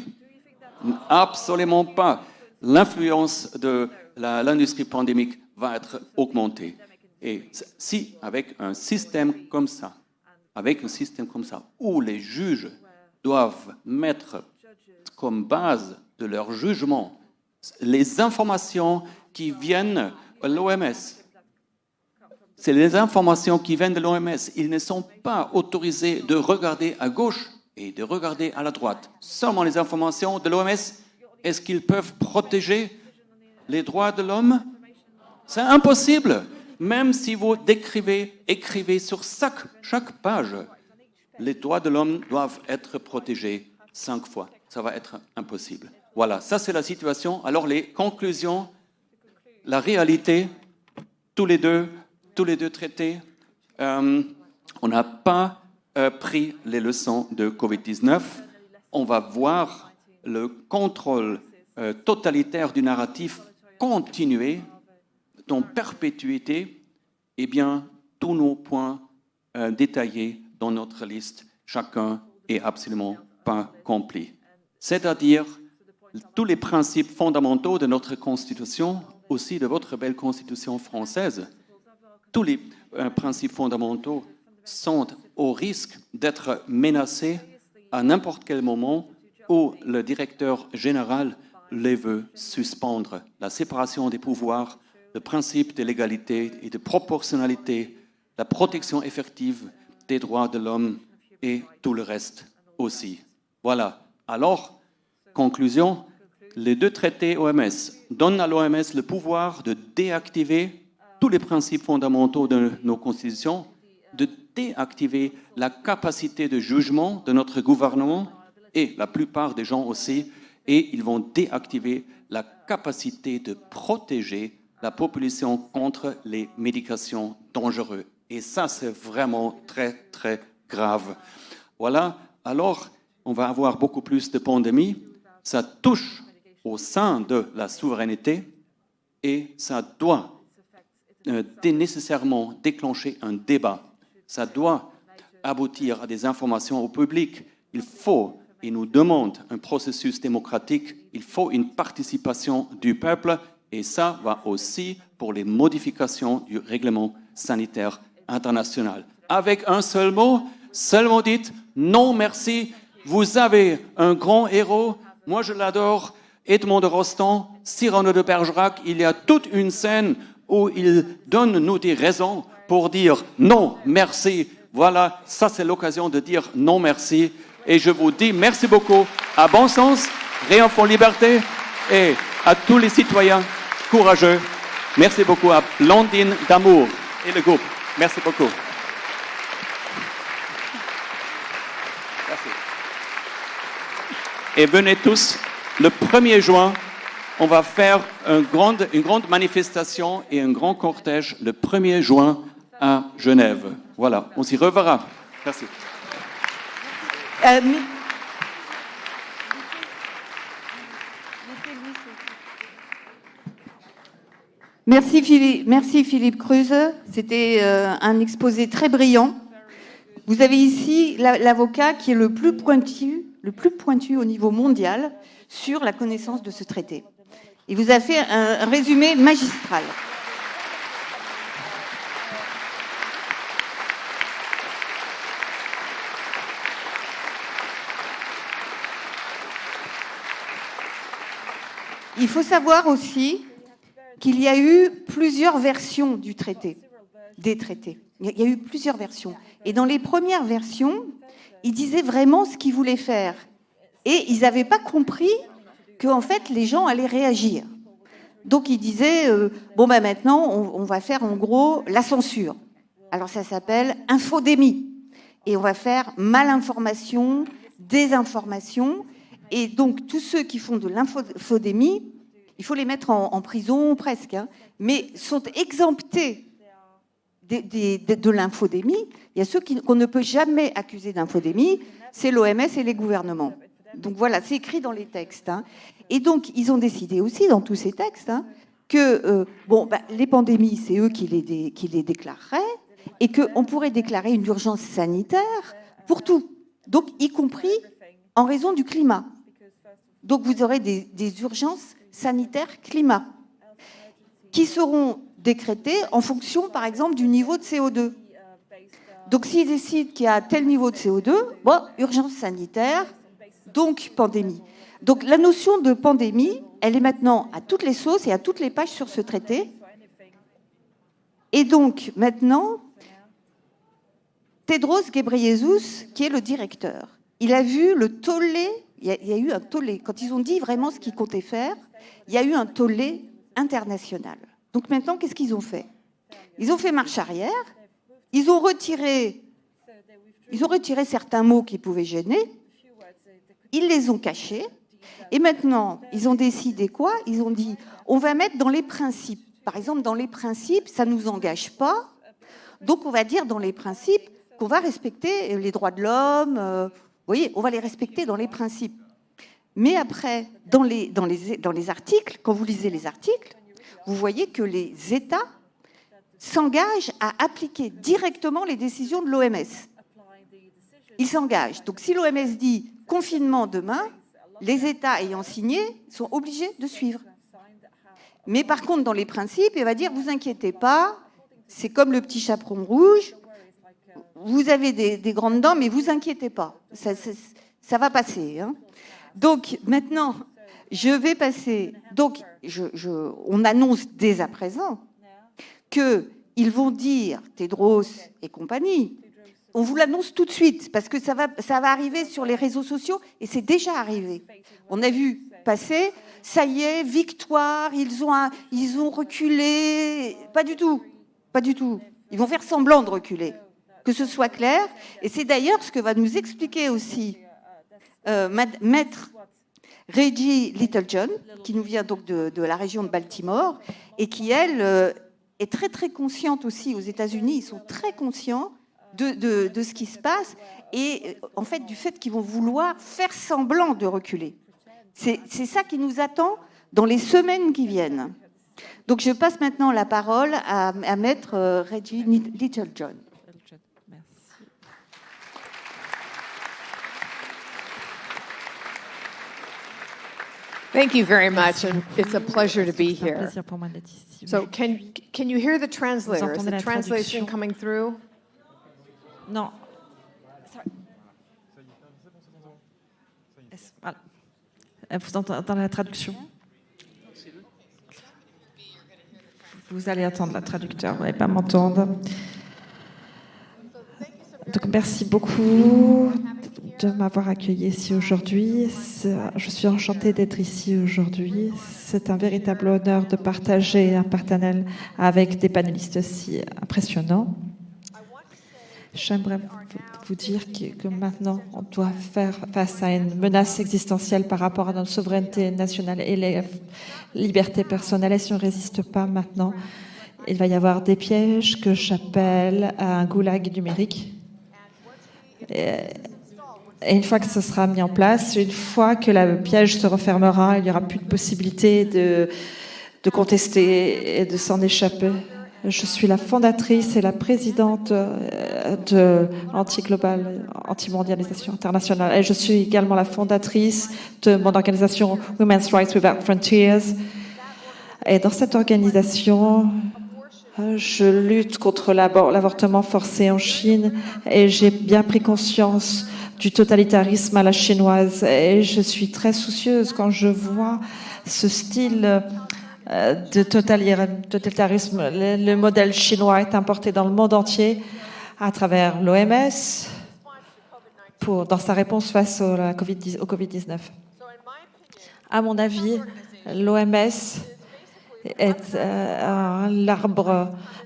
Absolument pas. L'influence de l'industrie pandémique va être augmentée. Et si, avec un système comme ça, où les juges doivent mettre comme base de leur jugement les informations qui viennent de l'OMS. C'est les informations qui viennent de l'OMS. Ils ne sont pas autorisés de regarder à gauche et de regarder à la droite. Seulement les informations de l'OMS. Est-ce qu'ils peuvent protéger les droits de l'homme? C'est impossible. Même si vous écrivez sur chaque page, les droits de l'homme doivent être protégés 5 fois. Ça va être impossible. Voilà, ça c'est la situation. Alors les conclusions, la réalité, tous les deux traités, on n'a pas pris les leçons de Covid-19. On va voir le contrôle totalitaire du narratif continuer dans perpétuité. Eh bien, tous nos points détaillés dans notre liste, chacun est absolument pas complet. C'est-à-dire tous les principes fondamentaux de notre Constitution, aussi de votre belle Constitution française, tous les principes fondamentaux sont au risque d'être menacés à n'importe quel moment où le directeur général les veut suspendre. La séparation des pouvoirs, le principe de l'égalité et de proportionnalité, la protection effective des droits de l'homme et tout le reste aussi. Voilà. Alors, conclusion, Les deux traités OMS donnent à l'OMS le pouvoir de déactiver tous les principes fondamentaux de nos constitutions, de déactiver la capacité de jugement de notre gouvernement et la plupart des gens aussi, et ils vont déactiver la capacité de protéger la population contre les médications dangereuses. Et ça, c'est vraiment très, très grave. Voilà, alors on va avoir beaucoup plus de pandémies. Ça touche au sein de la souveraineté et ça doit nécessairement déclencher un débat. Ça doit aboutir à des informations au public. Il faut, et nous demande un processus démocratique, il faut une participation du peuple et ça va aussi pour les modifications du règlement sanitaire international. Avec un seul mot, seulement dites non merci, vous avez un grand héros, moi je l'adore, Edmond de Rostand, Cyrano de Bergerac, il y a toute une scène où il donne nous des raisons pour dire non merci. Voilà, ça c'est l'occasion de dire non merci. Et je vous dis merci beaucoup à Bon Sens, Rien pour Liberté et à tous les citoyens courageux. Merci beaucoup à Blandine d'Amour et le groupe. Merci beaucoup. Merci. Et venez tous, le 1er juin, on va faire une grande manifestation et un grand cortège le 1er juin à Genève. Voilà, on s'y reverra. Merci. Merci Philippe Kruse. C'était un exposé très brillant. Vous avez ici l'avocat qui est le plus pointu au niveau mondial sur la connaissance de ce traité. Il vous a fait un résumé magistral. Il faut savoir aussi qu'il y a eu plusieurs versions du traité, des traités. Il y a eu plusieurs versions. Et dans les premières versions, ils disaient vraiment ce qu'ils voulaient faire. Et ils n'avaient pas compris qu'en fait, les gens allaient réagir. Donc, ils disaient, maintenant, on va faire en gros la censure. Alors, ça s'appelle infodémie. Et on va faire malinformation, désinformation. Et donc, tous ceux qui font de l'infodémie, il faut les mettre en prison presque, hein, mais sont exemptés de l'infodémie. Il y a ceux qu'on ne peut jamais accuser d'infodémie, c'est l'OMS et les gouvernements. Donc voilà, c'est écrit dans les textes. Hein. Et donc, ils ont décidé aussi, dans tous ces textes, hein, que les pandémies, c'est eux qui les déclareraient, et qu'on pourrait déclarer une urgence sanitaire pour tout, donc y compris en raison du climat. Donc vous aurez des urgences sanitaires climat qui seront décrétées en fonction, par exemple, du niveau de CO2. Donc s'ils décident qu'il y a tel niveau de CO2, urgence sanitaire, donc pandémie. Donc la notion de pandémie, elle est maintenant à toutes les sauces et à toutes les pages sur ce traité. Et donc maintenant, Tedros Ghebreyesus, qui est le directeur, il a vu le tollé. Il y a eu un tollé. Quand ils ont dit vraiment ce qu'ils comptaient faire, il y a eu un tollé international. Donc maintenant, qu'est-ce qu'ils ont fait? Ils ont fait marche arrière. Ils ont retiré certains mots qui pouvaient gêner. Ils les ont cachés. Et maintenant, ils ont décidé quoi? Ils ont dit, on va mettre dans les principes. Par exemple, dans les principes, ça ne nous engage pas. Donc, on va dire dans les principes qu'on va respecter les droits de l'homme. Vous voyez, on va les respecter dans les principes. Mais après, dans les articles, quand vous lisez les articles, vous voyez que les États s'engagent à appliquer directement les décisions de l'OMS. Ils s'engagent. Donc si l'OMS dit confinement demain, les États ayant signé sont obligés de suivre. Mais par contre, dans les principes, il va dire, vous inquiétez pas, c'est comme le petit chaperon rouge, vous avez des grandes dents, mais vous inquiétez pas, ça va passer. Hein. Donc maintenant, je vais passer. Donc on annonce dès à présent qu'ils vont dire, Tedros et compagnie, on vous l'annonce tout de suite, parce que ça va arriver sur les réseaux sociaux, et c'est déjà arrivé. On a vu passer ça y est, victoire, ils ont reculé. Pas du tout, pas du tout. Ils vont faire semblant de reculer, que ce soit clair. Et c'est d'ailleurs ce que va nous expliquer aussi Maître Reggie Littlejohn, qui nous vient donc de la région de Baltimore, et qui, elle, est très très consciente aussi aux États-Unis. Ils sont très conscients de ce qui se passe et en fait du fait qu'ils vont vouloir faire semblant de reculer. C'est ça qui nous attend dans les semaines qui viennent. Donc je passe maintenant la parole à Maître Reggie Littlejohn. Thank you very much, and it's a pleasure to be C'est un here. plaisir pour moi d'être ici. So can you hear the translator? Is entendez the la translation traduction? coming through? Non. Voilà. Vous entendez la traduction? Vous allez attendre la traducteur, vous n'allez pas m'entendre. Donc merci beaucoup de m'avoir accueilli ici aujourd'hui. Je suis enchantée d'être ici aujourd'hui. C'est un véritable honneur de partager un panel avec des panélistes aussi impressionnants. J'aimerais vous dire que maintenant, on doit faire face à une menace existentielle par rapport à notre souveraineté nationale et les libertés personnelles. Et si on ne résiste pas maintenant, il va y avoir des pièges que j'appelle un goulag numérique. Et une fois que ce sera mis en place, une fois que le piège se refermera, il n'y aura plus de possibilité de contester et de s'en échapper. Je suis la fondatrice et la présidente de Anti-Global, Anti-Mondialisation Internationale. Et je suis également la fondatrice de mon organisation Women's Rights Without Frontiers. Et dans cette organisation, je lutte contre l'avortement forcé en Chine et j'ai bien pris conscience du totalitarisme à la chinoise. Et je suis très soucieuse quand je vois ce style de totalitarisme. Le modèle chinois est importé dans le monde entier à travers l'OMS dans sa réponse face au Covid-19. À mon avis, l'OMS est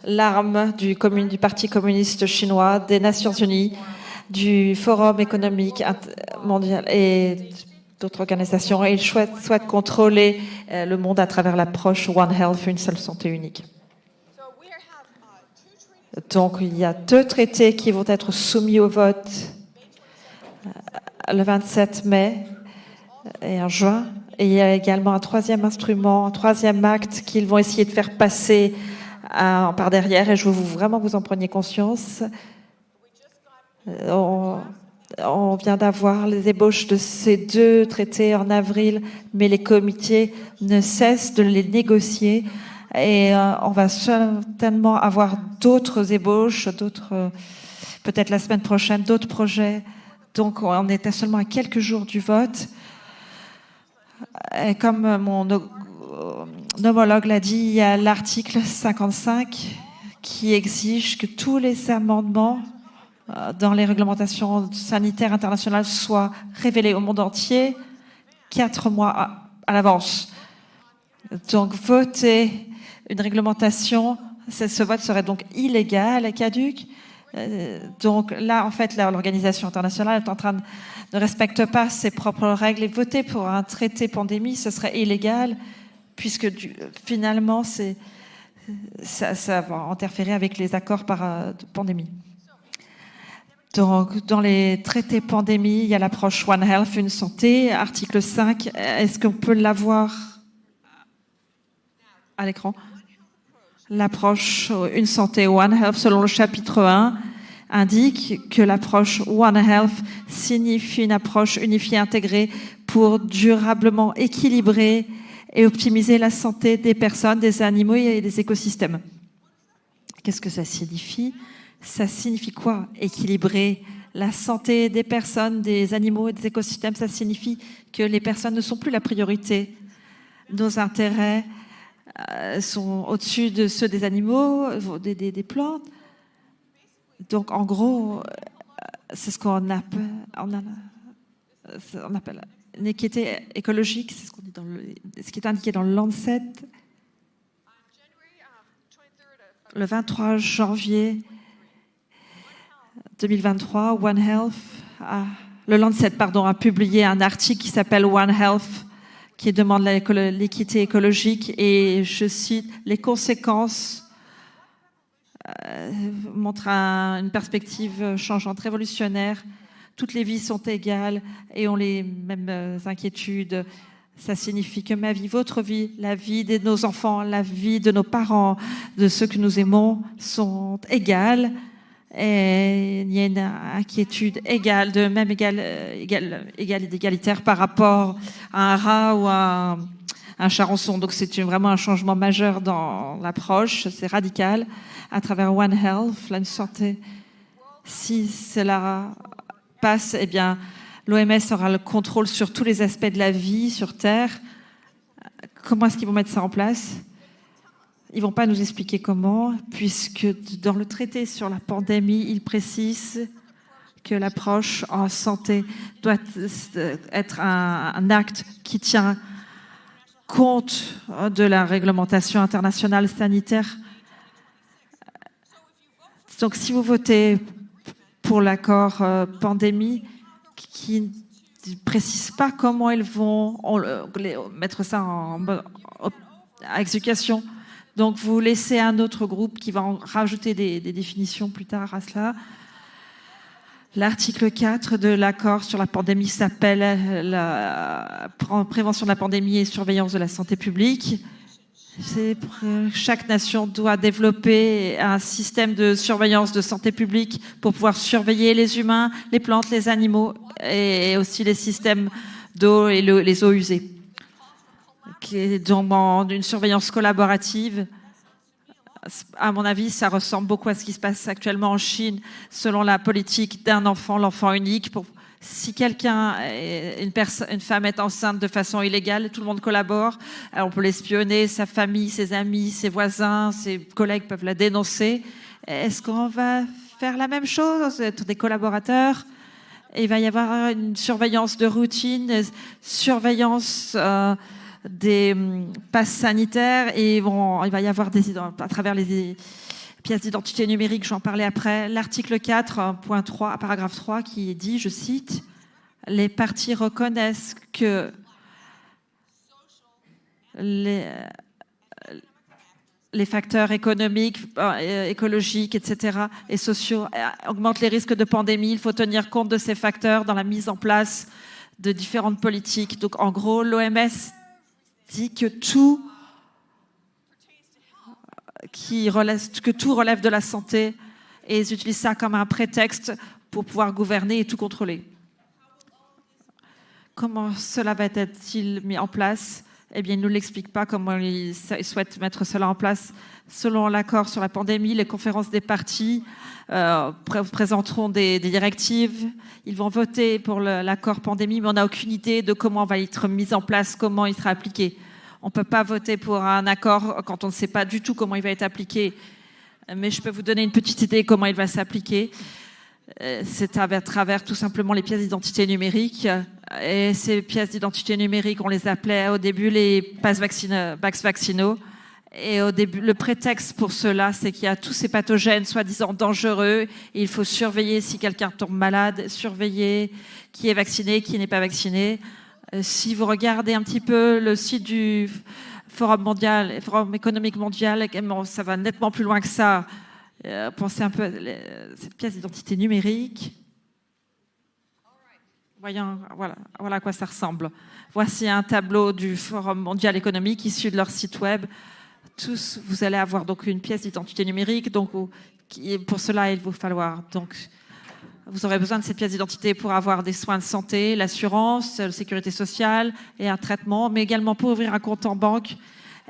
l'arme du Parti communiste chinois, des Nations Unies, du Forum économique mondial et d'autres organisations. Et ils souhaitent contrôler le monde à travers l'approche One Health, une seule santé unique. Donc, il y a 2 traités qui vont être soumis au vote le 27 mai et en juin. Et il y a également un 3e instrument, un 3e acte qu'ils vont essayer de faire passer par derrière. Et je veux vraiment vous en preniez conscience. On vient d'avoir les ébauches de ces 2 traités en avril, mais les comités ne cessent de les négocier. Et on va certainement avoir d'autres ébauches, peut-être la semaine prochaine, d'autres projets. Donc on était seulement à quelques jours du vote. Et comme mon homologue l'a dit, il y a l'article 55 qui exige que tous les amendements dans les réglementations sanitaires internationales soient révélés au monde entier 4 mois à l'avance. Donc voter une réglementation, ce vote serait donc illégal et caduque. Donc là, en fait, l'organisation internationale est en train ne respecte pas ses propres règles et voter pour un traité pandémie, ce serait illégal puisque finalement, ça va interférer avec les accords de pandémie. Donc, dans les traités pandémie, il y a l'approche One Health, une santé, article 5. Est-ce qu'on peut l'avoir à l'écran? L'approche Une santé One Health, selon le chapitre 1, indique que l'approche One Health signifie une approche unifiée intégrée pour durablement équilibrer et optimiser la santé des personnes, des animaux et des écosystèmes. Qu'est-ce que ça signifie? Ça signifie quoi? Équilibrer la santé des personnes, des animaux et des écosystèmes, ça signifie que les personnes ne sont plus la priorité. Nos intérêts sont au-dessus de ceux des animaux, des plantes. Donc, en gros, c'est ce qu'on appelle une équité écologique, c'est ce qu'on dit. ce qui est indiqué dans le Lancet, le 23 janvier 2023, le Lancet a publié un article qui s'appelle One Health, qui demande l'équité écologique, et je cite, les conséquences montrent une perspective changeante, révolutionnaire. Toutes les vies sont égales et ont les mêmes inquiétudes. Ça signifie que ma vie, votre vie, la vie de nos enfants, la vie de nos parents, de ceux que nous aimons, sont égales. Et il y a une inquiétude égale, égalitaire par rapport à un rat ou à un charançon. Donc c'est vraiment un changement majeur dans l'approche, c'est radical. À travers One Health, la santé, si cela passe, eh bien, l'OMS aura le contrôle sur tous les aspects de la vie sur Terre. Comment est-ce qu'ils vont mettre ça en place ? Ils vont pas nous expliquer comment, puisque dans le traité sur la pandémie, ils précisent que l'approche en santé doit être un acte qui tient compte de la réglementation internationale sanitaire. Donc, si vous votez pour l'accord pandémie, qui ne précise pas comment ils vont mettre ça à exécution, donc vous laissez un autre groupe qui va en rajouter des définitions plus tard à cela. L'article 4 de l'accord sur la pandémie s'appelle la prévention de la pandémie et surveillance de la santé publique. Chaque nation doit développer un système de surveillance de santé publique pour pouvoir surveiller les humains, les plantes, les animaux et aussi les systèmes d'eau et les eaux usées. Dans une surveillance collaborative, à mon avis, ça ressemble beaucoup à ce qui se passe actuellement en Chine, selon la politique d'un enfant, l'enfant unique. Si une femme est enceinte de façon illégale, tout le monde collabore. Alors on peut l'espionner, sa famille, ses amis, ses voisins, ses collègues peuvent la dénoncer. Est-ce qu'on va faire la même chose, être des collaborateurs ? Et il va y avoir une surveillance de routine, surveillance des passes sanitaires, et il va y avoir à travers les pièces d'identité numérique, j'en parlais après, l'article 4.3, paragraphe 3, qui dit, je cite, « Les parties reconnaissent que les facteurs économiques, écologiques, etc., et sociaux augmentent les risques de pandémie. Il faut tenir compte de ces facteurs dans la mise en place de différentes politiques. » Donc, en gros, l'OMS dit que tout relève de la santé, et ils utilisent ça comme un prétexte pour pouvoir gouverner et tout contrôler. Comment cela va être-il mis en place ? Eh bien, ils ne nous l'expliquent pas comment ils souhaitent mettre cela en place. Selon l'accord sur la pandémie, les conférences des parties présenteront des directives. Ils vont voter pour l'accord pandémie, mais on n'a aucune idée de comment il va être mis en place, comment il sera appliqué. On ne peut pas voter pour un accord quand on ne sait pas du tout comment il va être appliqué. Mais je peux vous donner une petite idée comment il va s'appliquer. C'est à travers tout simplement les pièces d'identité numériques. Et ces pièces d'identité numériques, on les appelait au début les passes vaccinaux. Et au début, le prétexte pour cela, c'est qu'il y a tous ces pathogènes soi-disant dangereux. Et il faut surveiller si quelqu'un tombe malade, surveiller qui est vacciné, qui n'est pas vacciné. Si vous regardez un petit peu le site du Forum économique mondial, ça va nettement plus loin que ça. Pensez un peu à cette pièce d'identité numérique. Voilà à quoi ça ressemble. Voici un tableau du Forum mondial économique issu de leur site web. Tous, vous allez avoir donc une pièce d'identité numérique. Donc, pour cela, il va falloir vous aurez besoin de cette pièce d'identité pour avoir des soins de santé, l'assurance, la sécurité sociale et un traitement, mais également pour ouvrir un compte en banque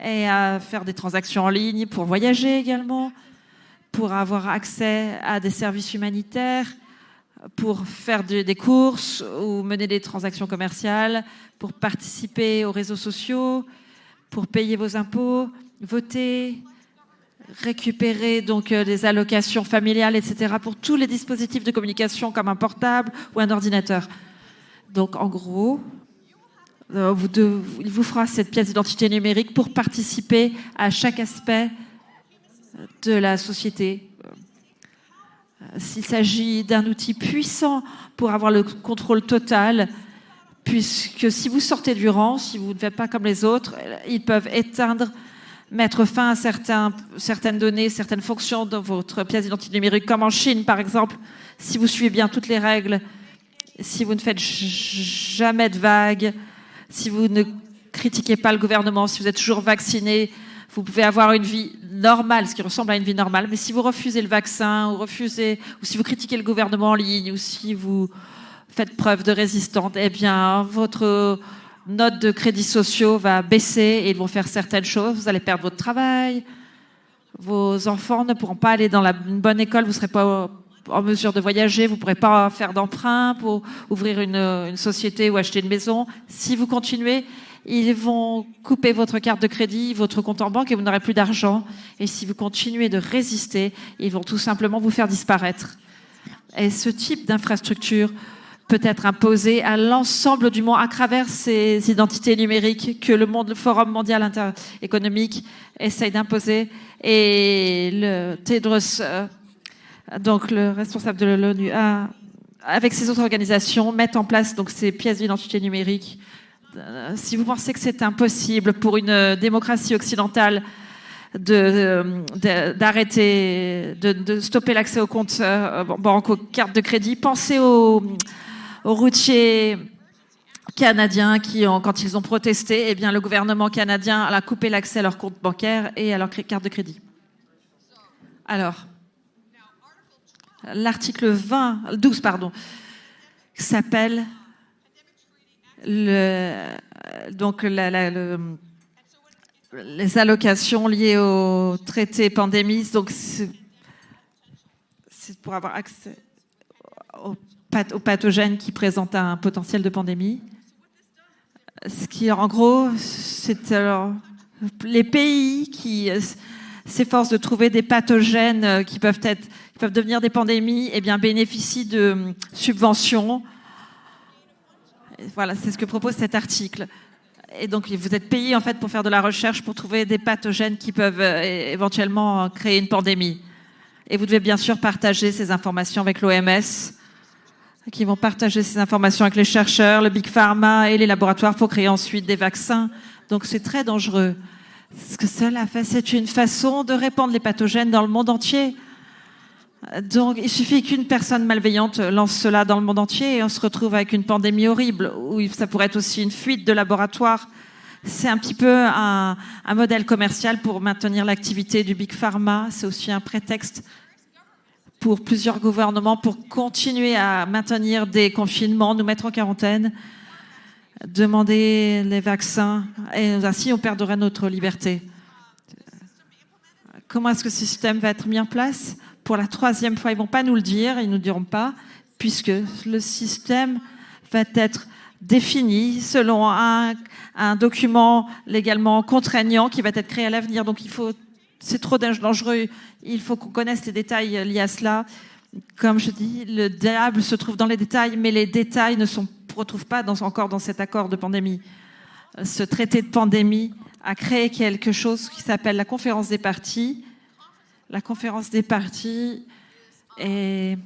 et faire des transactions en ligne, pour voyager également, pour avoir accès à des services humanitaires, pour faire des courses ou mener des transactions commerciales, pour participer aux réseaux sociaux, pour payer vos impôts, voter, récupérer donc des allocations familiales, etc., pour tous les dispositifs de communication comme un portable ou un ordinateur. Donc, en gros, il vous fera cette pièce d'identité numérique pour participer à chaque aspect de la société. S'il s'agit d'un outil puissant pour avoir le contrôle total, puisque si vous sortez du rang, si vous ne faites pas comme les autres, ils peuvent éteindre, mettre fin à certaines données, certaines fonctions dans votre pièce d'identité numérique, comme en Chine par exemple. Si vous suivez bien toutes les règles, si vous ne faites jamais de vagues, si vous ne critiquez pas le gouvernement, si vous êtes toujours vacciné, vous pouvez avoir une vie normale, ce qui ressemble à une vie normale. Mais si vous refusez le vaccin, ou si vous critiquez le gouvernement en ligne, ou si vous faites preuve de résistance, eh bien, votre note de crédits sociaux va baisser et ils vont faire certaines choses. Vous allez perdre votre travail. Vos enfants ne pourront pas aller dans une bonne école. Vous ne serez pas en mesure de voyager. Vous ne pourrez pas faire d'emprunt pour ouvrir une société ou acheter une maison. Si vous continuez, ils vont couper votre carte de crédit, votre compte en banque et vous n'aurez plus d'argent. Et si vous continuez de résister, ils vont tout simplement vous faire disparaître. Et ce type d'infrastructure peut être imposé à l'ensemble du monde à travers ces identités numériques que le Forum mondial économique essaye d'imposer. Et le Tedros, donc le responsable de l'ONU, avec ces autres organisations, mettent en place donc ces pièces d'identité numérique. Si vous pensez que c'est impossible pour une démocratie occidentale d'arrêter, de stopper l'accès aux comptes banques, aux cartes de crédit, pensez aux routiers canadiens quand ils ont protesté, eh bien, le gouvernement canadien a coupé l'accès à leurs comptes bancaires et à leurs cartes de crédit. Alors, l'article 12, s'appelle les allocations liées au traité pandémie. Donc, c'est pour avoir accès aux pathogènes qui présentent un potentiel de pandémie. Ce qui, en gros, c'est les pays qui s'efforcent de trouver des pathogènes qui peuvent devenir des pandémies, eh bien, bénéficient de subventions. Voilà, c'est ce que propose cet article. Et donc, vous êtes payé en fait pour faire de la recherche pour trouver des pathogènes qui peuvent éventuellement créer une pandémie. Et vous devez bien sûr partager ces informations avec l'OMS, qui vont partager ces informations avec les chercheurs, le Big Pharma et les laboratoires pour créer ensuite des vaccins. Donc c'est très dangereux. Ce que cela fait, c'est une façon de répandre les pathogènes dans le monde entier. Donc il suffit qu'une personne malveillante lance cela dans le monde entier et on se retrouve avec une pandémie horrible, où ça pourrait être aussi une fuite de laboratoire. C'est un petit peu un modèle commercial pour maintenir l'activité du Big Pharma. C'est aussi un prétexte pour plusieurs gouvernements pour continuer à maintenir des confinements, nous mettre en quarantaine, demander les vaccins, et ainsi on perdrait notre liberté. Comment est-ce que ce système va être mis en place? Pour la 3e fois, ils ne vont pas nous le dire, ils ne nous diront pas, puisque le système va être défini selon un document légalement contraignant qui va être créé à l'avenir. Donc c'est trop dangereux. Il faut qu'on connaisse les détails liés à cela. Comme je dis, le diable se trouve dans les détails, mais les détails ne se retrouvent pas encore dans cet accord de pandémie. Ce traité de pandémie a créé quelque chose qui s'appelle la conférence des parties. La conférence des parties est...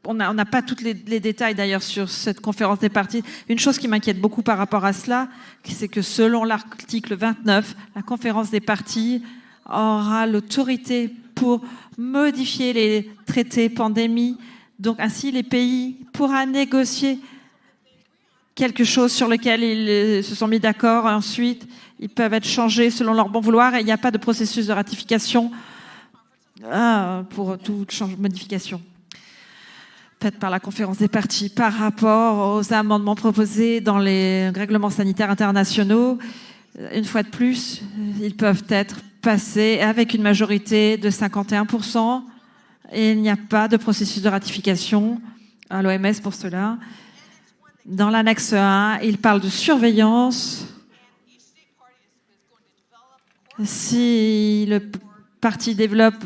On n'a pas tous les détails d'ailleurs sur cette conférence des parties. Une chose qui m'inquiète beaucoup par rapport à cela, c'est que selon l'article 29, la conférence des parties aura l'autorité pour modifier les traités pandémie. Donc ainsi, les pays pourront négocier quelque chose sur lequel ils se sont mis d'accord. Ensuite, ils peuvent être changés selon leur bon vouloir et il n'y a pas de processus de ratification pour toute modification faite par la conférence des parties par rapport aux amendements proposés dans les règlements sanitaires internationaux. Une fois de plus, ils peuvent être passés avec une majorité de 51% et il n'y a pas de processus de ratification à l'OMS pour cela. Dans l'annexe 1, il parle de surveillance. Si le parti développe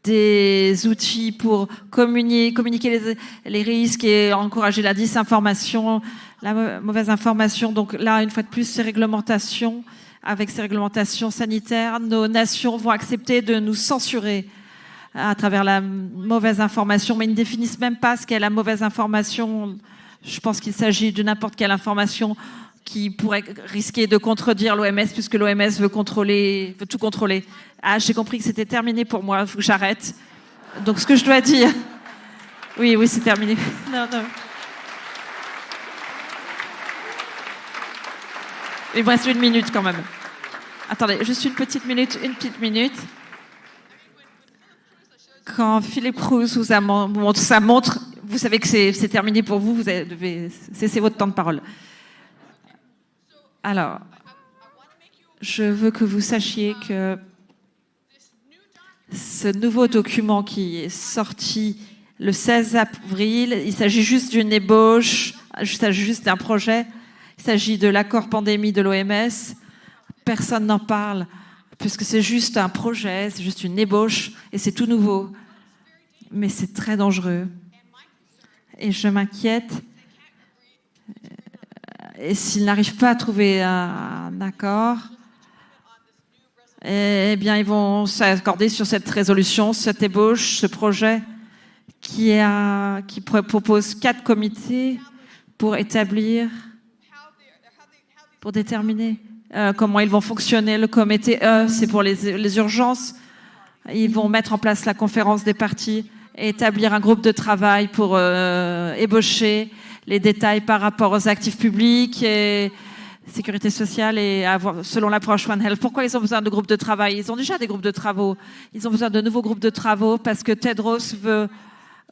des outils pour communiquer les risques et encourager la désinformation, la mauvaise information. Donc là, une fois de plus, ces réglementations, avec ces réglementations sanitaires, nos nations vont accepter de nous censurer à travers la mauvaise information, mais ils ne définissent même pas ce qu'est la mauvaise information. Je pense qu'il s'agit de n'importe quelle information qui pourrait risquer de contredire l'OMS, puisque l'OMS veut tout contrôler. Ah, j'ai compris que c'était terminé pour moi, il faut que j'arrête. Donc ce que je dois dire... Oui, c'est terminé. Non. Il me reste 1 minute quand même. Attendez, juste une petite minute. Quand Philippe Cruz vous montre sa montre, vous savez que c'est terminé pour vous, vous devez cesser votre temps de parole. Alors, je veux que vous sachiez que ce nouveau document qui est sorti le 16 avril, il s'agit juste d'une ébauche, il s'agit juste d'un projet, il s'agit de l'accord pandémie de l'OMS. Personne n'en parle, puisque c'est juste un projet, c'est juste une ébauche, et c'est tout nouveau. Mais c'est très dangereux. Et je m'inquiète. Et s'ils n'arrivent pas à trouver un accord, eh bien, ils vont s'accorder sur cette résolution, cette ébauche, ce projet qui propose 4 comités pour déterminer comment ils vont fonctionner. Le comité E, c'est pour les urgences. Ils vont mettre en place la conférence des parties et établir un groupe de travail pour ébaucher les détails par rapport aux actifs publics et sécurité sociale et selon l'approche One Health. Pourquoi ils ont besoin de groupes de travail? Ils ont déjà des groupes de travaux. Ils ont besoin de nouveaux groupes de travaux parce que Tedros veut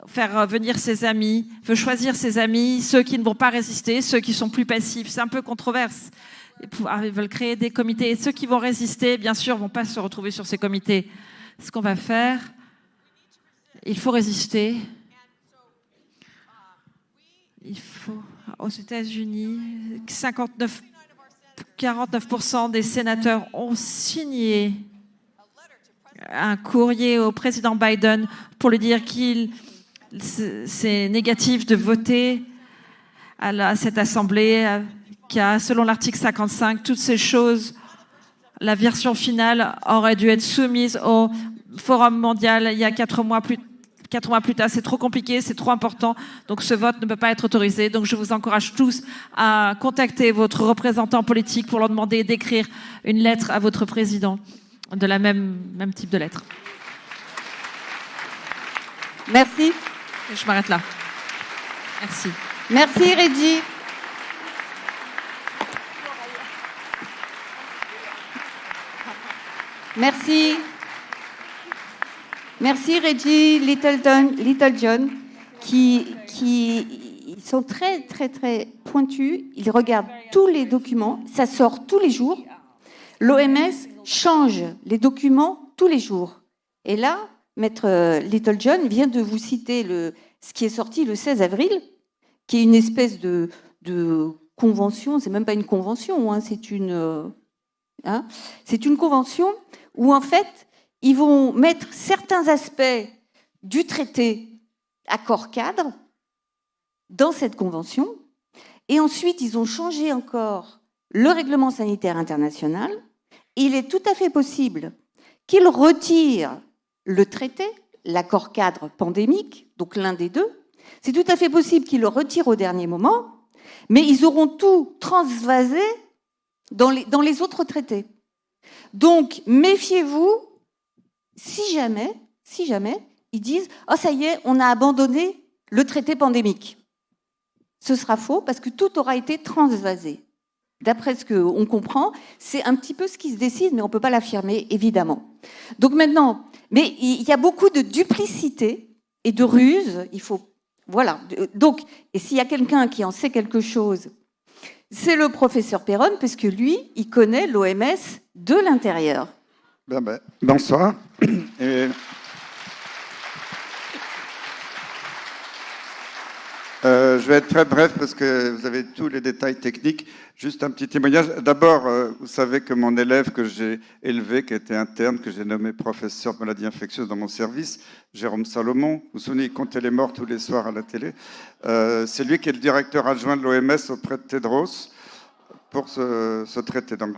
faire venir ses amis, veut choisir ses amis, ceux qui ne vont pas résister, ceux qui sont plus passifs. C'est un peu controverse. Ils veulent créer des comités. Et ceux qui vont résister, bien sûr, ne vont pas se retrouver sur ces comités. Ce qu'on va faire, il faut résister. Aux États-Unis, 49% des sénateurs ont signé un courrier au président Biden pour lui dire c'est négatif de voter à cette assemblée, car selon l'article 55, toutes ces choses, la version finale aurait dû être soumise au Forum mondial il y a 4 mois plus tard. C'est trop compliqué, c'est trop important, donc ce vote ne peut pas être autorisé. Donc je vous encourage tous à contacter votre représentant politique pour leur demander d'écrire une lettre à votre président de la même type de lettre. Merci. Je m'arrête là. Merci. Merci, Reggie. Merci. Merci, Reggie, Little John, qui ils sont très, très, très pointus. Ils regardent tous les documents. Ça sort tous les jours. L'OMS change les documents tous les jours. Et là, Maître Little John vient de vous citer ce qui est sorti le 16 avril, qui est une espèce de convention. C'est même pas une convention, hein, c'est une convention où, en fait, ils vont mettre certains aspects du traité accord cadre dans cette convention. Et ensuite, ils ont changé encore le règlement sanitaire international. Il est tout à fait possible qu'ils retirent le traité, l'accord cadre pandémique, donc l'un des deux. C'est tout à fait possible qu'ils le retirent au dernier moment, mais ils auront tout transvasé dans les autres traités. Donc, méfiez-vous, si jamais, ils disent « Oh, ça y est, on a abandonné le traité pandémique ». Ce sera faux parce que tout aura été transvasé. D'après ce qu'on comprend, c'est un petit peu ce qui se décide, mais on ne peut pas l'affirmer, évidemment. Donc maintenant, mais il y a beaucoup de duplicité et de ruse. Il faut, voilà. Donc, et s'il y a quelqu'un qui en sait quelque chose, c'est le professeur Perron, parce que lui, il connaît l'OMS de l'intérieur. Bonsoir. Je vais être très bref parce que vous avez tous les détails techniques. Juste un petit témoignage. D'abord, vous savez que mon élève que j'ai élevé, qui était interne, que j'ai nommé professeur de maladies infectieuses dans mon service, Jérôme Salomon, vous vous souvenez, il comptait les morts tous les soirs à la télé. C'est lui qui est le directeur adjoint de l'OMS auprès de Tedros pour ce traité. Donc,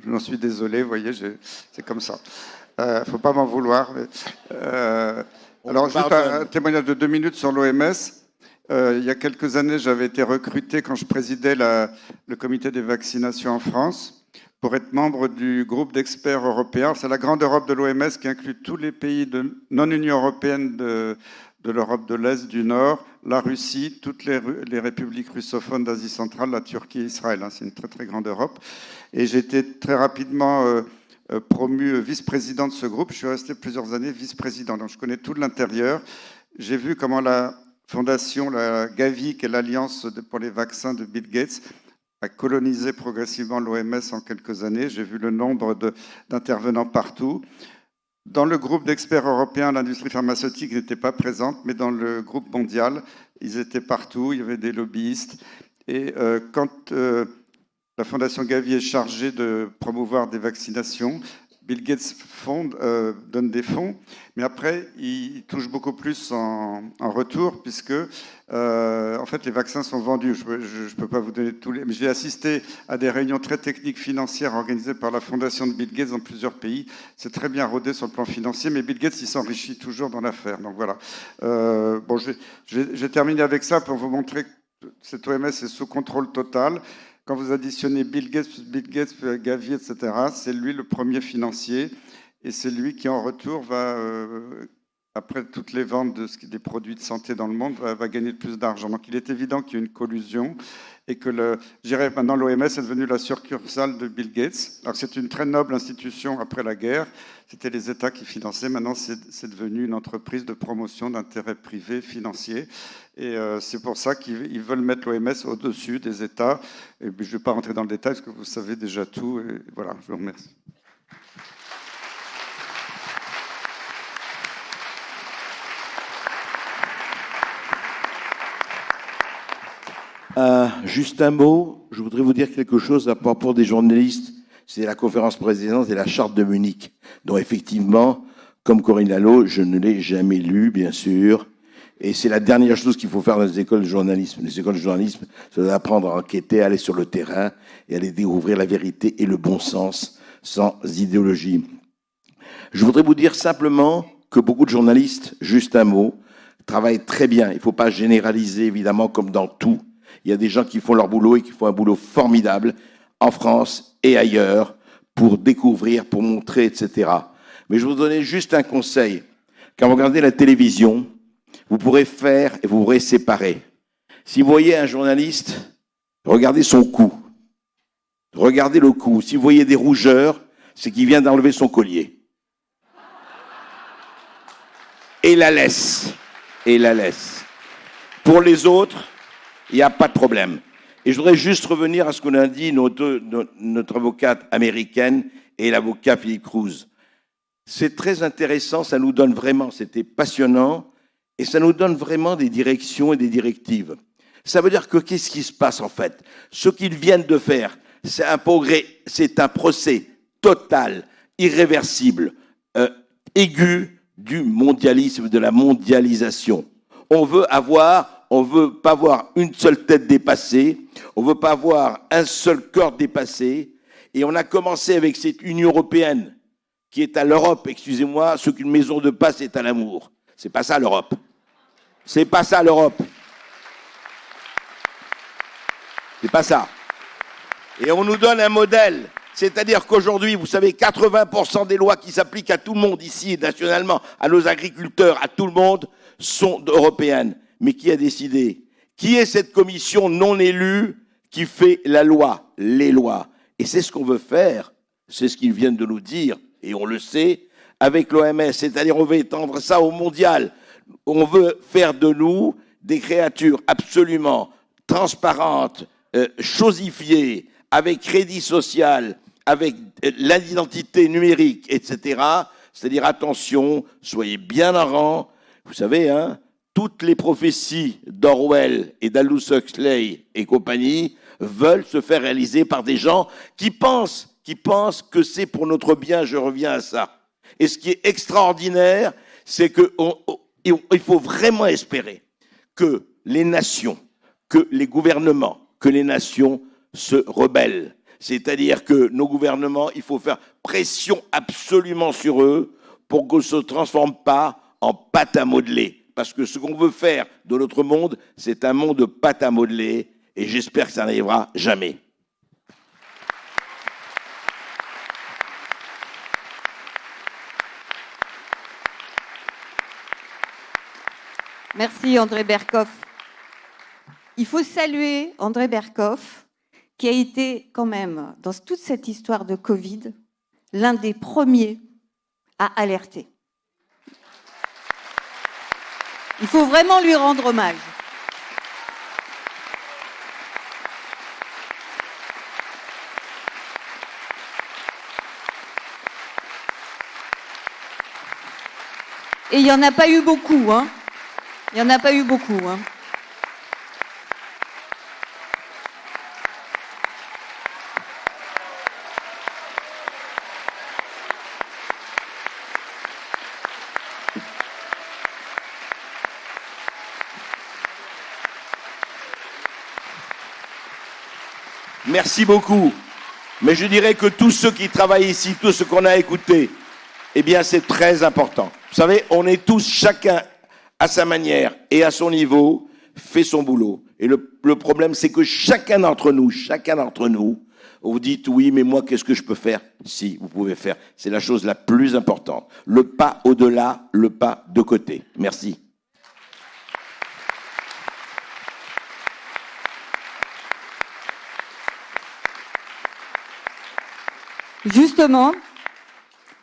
je m'en suis désolé, vous voyez, c'est comme ça. Faut pas m'en vouloir. Mais, alors, juste un témoignage de 2 minutes sur l'OMS. Il y a quelques années, j'avais été recruté quand je présidais le comité des vaccinations en France pour être membre du groupe d'experts européens. C'est la grande Europe de l'OMS qui inclut tous les pays de non-Union européenne de l'Europe de l'Est, du Nord, la Russie, toutes les républiques russophones d'Asie centrale, la Turquie et Israël. C'est une très très grande Europe. Et j'ai été très rapidement promu vice-président de ce groupe. Je suis resté plusieurs années vice-président, donc je connais tout de l'intérieur. J'ai vu comment la fondation, la Gavi, qui est l'Alliance pour les vaccins de Bill Gates, a colonisé progressivement l'OMS en quelques années. J'ai vu le nombre d'intervenants partout. Dans le groupe d'experts européens, l'industrie pharmaceutique n'était pas présente, mais dans le groupe mondial, ils étaient partout, il y avait des lobbyistes. Et quand la fondation Gavi est chargée de promouvoir des vaccinations, Bill Gates donne des fonds, mais après, il touche beaucoup plus en retour, puisque en fait, les vaccins sont vendus. Je ne peux pas vous donner tous les... Mais j'ai assisté à des réunions très techniques financières organisées par la fondation de Bill Gates dans plusieurs pays. C'est très bien rodé sur le plan financier, mais Bill Gates, il s'enrichit toujours dans l'affaire. Donc voilà. Bon, je vais terminer avec ça pour vous montrer que cette OMS est sous contrôle total. Quand vous additionnez Bill Gates, Gavi, etc., c'est lui le premier financier et c'est lui qui, en retour, va, après toutes les ventes des produits de santé dans le monde, va gagner le plus d'argent. Donc il est évident qu'il y a une collusion et que je dirais maintenant l'OMS est devenue la succursale de Bill Gates. Alors c'est une très noble institution après la guerre. C'était les États qui finançaient. Maintenant, c'est devenu une entreprise de promotion d'intérêts privés financiers. Et c'est pour ça qu'ils veulent mettre l'OMS au-dessus des États. Et je ne vais pas rentrer dans le détail parce que vous savez déjà tout. Et voilà, je vous remercie. Juste un mot, je voudrais vous dire quelque chose à propos des journalistes. C'est la conférence présidente et la charte de Munich, dont effectivement, comme Corinne Lalo, je ne l'ai jamais lu, bien sûr. Et c'est la dernière chose qu'il faut faire dans les écoles de journalisme. Les écoles de journalisme, c'est d'apprendre à enquêter, à aller sur le terrain et à aller découvrir la vérité et le bon sens, sans idéologie. Je voudrais vous dire simplement que beaucoup de journalistes, juste un mot, travaillent très bien. Il ne faut pas généraliser, évidemment, comme dans tout. Il y a des gens qui font leur boulot et qui font un boulot formidable en France et ailleurs pour découvrir, pour montrer, etc. Mais je vais vous donner juste un conseil. Quand vous regardez la télévision, vous pourrez faire et vous pourrez séparer. Si vous voyez un journaliste, regardez son cou. Regardez le cou. Si vous voyez des rougeurs, c'est qu'il vient d'enlever son collier. Et la laisse. Et la laisse. Pour les autres, il n'y a pas de problème. Et je voudrais juste revenir à ce qu'on a dit notre avocate américaine et l'avocat Philippe Cruz. C'est très intéressant, ça nous donne vraiment, c'était passionnant, et ça nous donne vraiment des directions et des directives. Ça veut dire que qu'est-ce qui se passe en fait? Ce qu'ils viennent de faire, c'est un progrès, c'est un procès total, irréversible, aigu du mondialisme, de la mondialisation. On veut pas voir une seule tête dépassée, on veut pas voir un seul corps dépassé, et on a commencé avec cette Union européenne qui est à l'Europe, excusez-moi, ce qu'une maison de passe est à l'amour. C'est pas ça l'Europe. C'est pas ça l'Europe. C'est pas ça. Et on nous donne un modèle. C'est-à-dire qu'aujourd'hui, vous savez, 80% des lois qui s'appliquent à tout le monde ici, nationalement, à nos agriculteurs, à tout le monde, sont européennes. Mais qui a décidé? Qui est cette commission non élue qui fait la loi, les lois? Et c'est ce qu'on veut faire, c'est ce qu'ils viennent de nous dire, et on le sait, avec l'OMS. C'est-à-dire on veut étendre ça au mondial. On veut faire de nous des créatures absolument transparentes, chosifiées, avec crédit social, avec l'identité numérique, etc. C'est-à-dire, attention, soyez bien en rang. Vous savez, hein, toutes les prophéties d'Orwell et d'Aldous Huxley et compagnie veulent se faire réaliser par des gens qui pensent que c'est pour notre bien. Je reviens à ça. Et ce qui est extraordinaire, c'est qu'il faut vraiment espérer que les nations, que les gouvernements, que les nations se rebellent. C'est-à-dire que nos gouvernements, il faut faire pression absolument sur eux pour qu'on ne se transforme pas en pâte à modeler. Parce que ce qu'on veut faire de notre monde, c'est un monde de pâte à modeler, et j'espère que ça n'arrivera jamais. Merci André Berkoff. Il faut saluer André Berkoff, qui a été quand même, dans toute cette histoire de Covid, l'un des premiers à alerter. Il faut vraiment lui rendre hommage. Et il n'y en a pas eu beaucoup, hein. Il n'y en a pas eu beaucoup, hein. Merci beaucoup. Mais je dirais que tous ceux qui travaillent ici, tous ceux qu'on a écoutés, eh bien, c'est très important. Vous savez, on est tous, chacun à sa manière et à son niveau, fait son boulot. Et le problème, c'est que chacun d'entre nous, vous dites, oui, mais moi, qu'est-ce que je peux faire? Si, vous pouvez faire. C'est la chose la plus importante. Le pas au-delà, le pas de côté. Merci. Justement,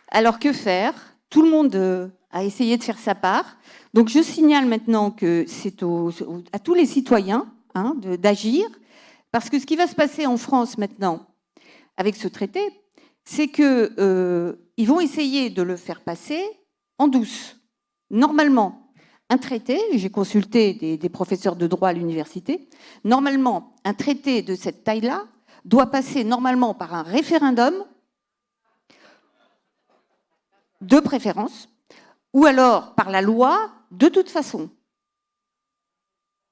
alors que faire? Tout le monde a essayé de faire sa part. Donc je signale maintenant que c'est à tous les citoyens d'agir, parce que ce qui va se passer en France maintenant avec ce traité, c'est que ils vont essayer de le faire passer en douce. Normalement, un traité, j'ai consulté des professeurs de droit à l'université, normalement, un traité de cette taille-là doit passer normalement par un référendum de préférence, ou alors par la loi, de toute façon.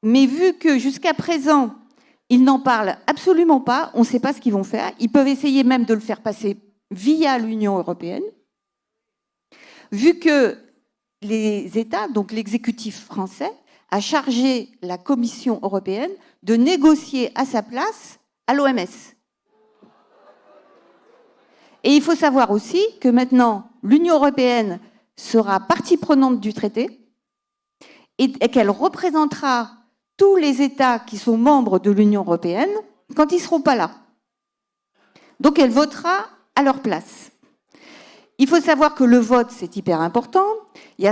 Mais vu que jusqu'à présent, ils n'en parlent absolument pas, on ne sait pas ce qu'ils vont faire. Ils peuvent essayer même de le faire passer via l'Union européenne. Vu que les États, donc l'exécutif français, a chargé la Commission européenne de négocier à sa place à l'OMS. Et il faut savoir aussi que maintenant, l'Union européenne sera partie prenante du traité et qu'elle représentera tous les États qui sont membres de l'Union européenne quand ils ne seront pas là. Donc elle votera à leur place. Il faut savoir que le vote, c'est hyper important. Il y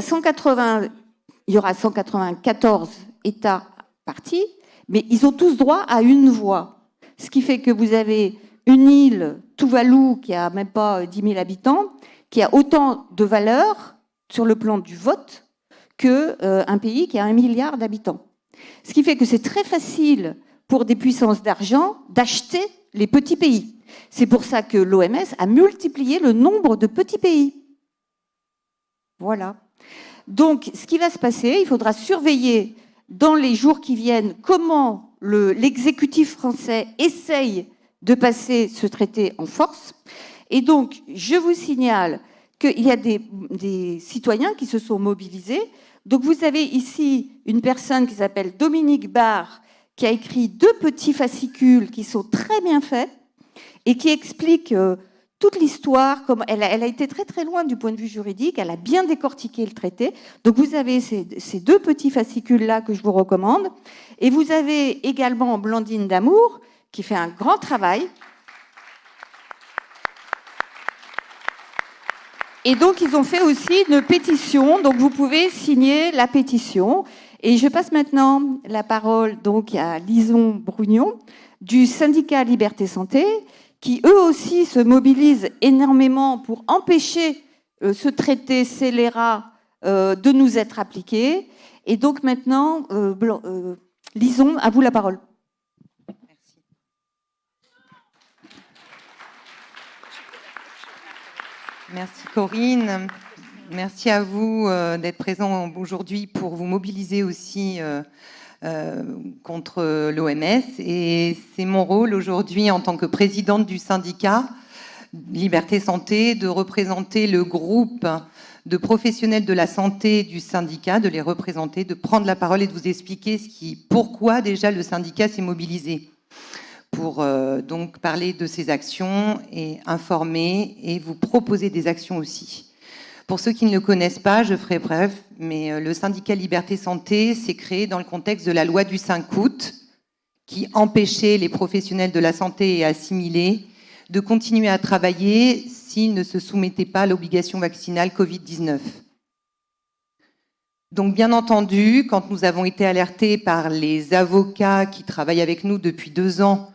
aura 194 États partis, mais ils ont tous droit à une voix. Ce qui fait que vous avez une île, Tuvalu, qui a même pas 10 000 habitants, qui a autant de valeur sur le plan du vote qu'un pays qui a 1 milliard d'habitants. Ce qui fait que c'est très facile pour des puissances d'argent d'acheter les petits pays. C'est pour ça que l'OMS a multiplié le nombre de petits pays. Voilà. Donc, ce qui va se passer, il faudra surveiller dans les jours qui viennent comment l'exécutif français essaye de passer ce traité en force. Et donc, je vous signale qu'il y a des citoyens qui se sont mobilisés. Donc, vous avez ici une personne qui s'appelle Dominique Barre, qui a écrit 2 petits fascicules qui sont très bien faits et qui expliquent toute l'histoire. Comme elle a été très très loin du point de vue juridique, elle a bien décortiqué le traité. Donc, vous avez ces 2 petits fascicules-là que je vous recommande. Et vous avez également Blandine Damour, qui fait un grand travail. Et donc, ils ont fait aussi une pétition. Donc, vous pouvez signer la pétition. Et je passe maintenant la parole donc à Lison Brugnon du syndicat Liberté Santé, qui eux aussi se mobilisent énormément pour empêcher ce traité scélérat de nous être appliqué. Et donc maintenant, Lison, à vous la parole. Merci. Merci Corinne. Merci à vous d'être présent aujourd'hui pour vous mobiliser aussi contre l'OMS. Et c'est mon rôle aujourd'hui en tant que présidente du syndicat Liberté Santé de représenter le groupe de professionnels de la santé du syndicat, de les représenter, de prendre la parole et de vous expliquer pourquoi déjà le syndicat s'est mobilisé pour donc parler de ses actions et informer et vous proposer des actions aussi. Pour ceux qui ne le connaissent pas, je ferai bref, mais le syndicat Liberté Santé s'est créé dans le contexte de la loi du 5 août qui empêchait les professionnels de la santé et assimilés de continuer à travailler s'ils ne se soumettaient pas à l'obligation vaccinale Covid-19. Donc bien entendu, quand nous avons été alertés par les avocats qui travaillent avec nous depuis 2 ans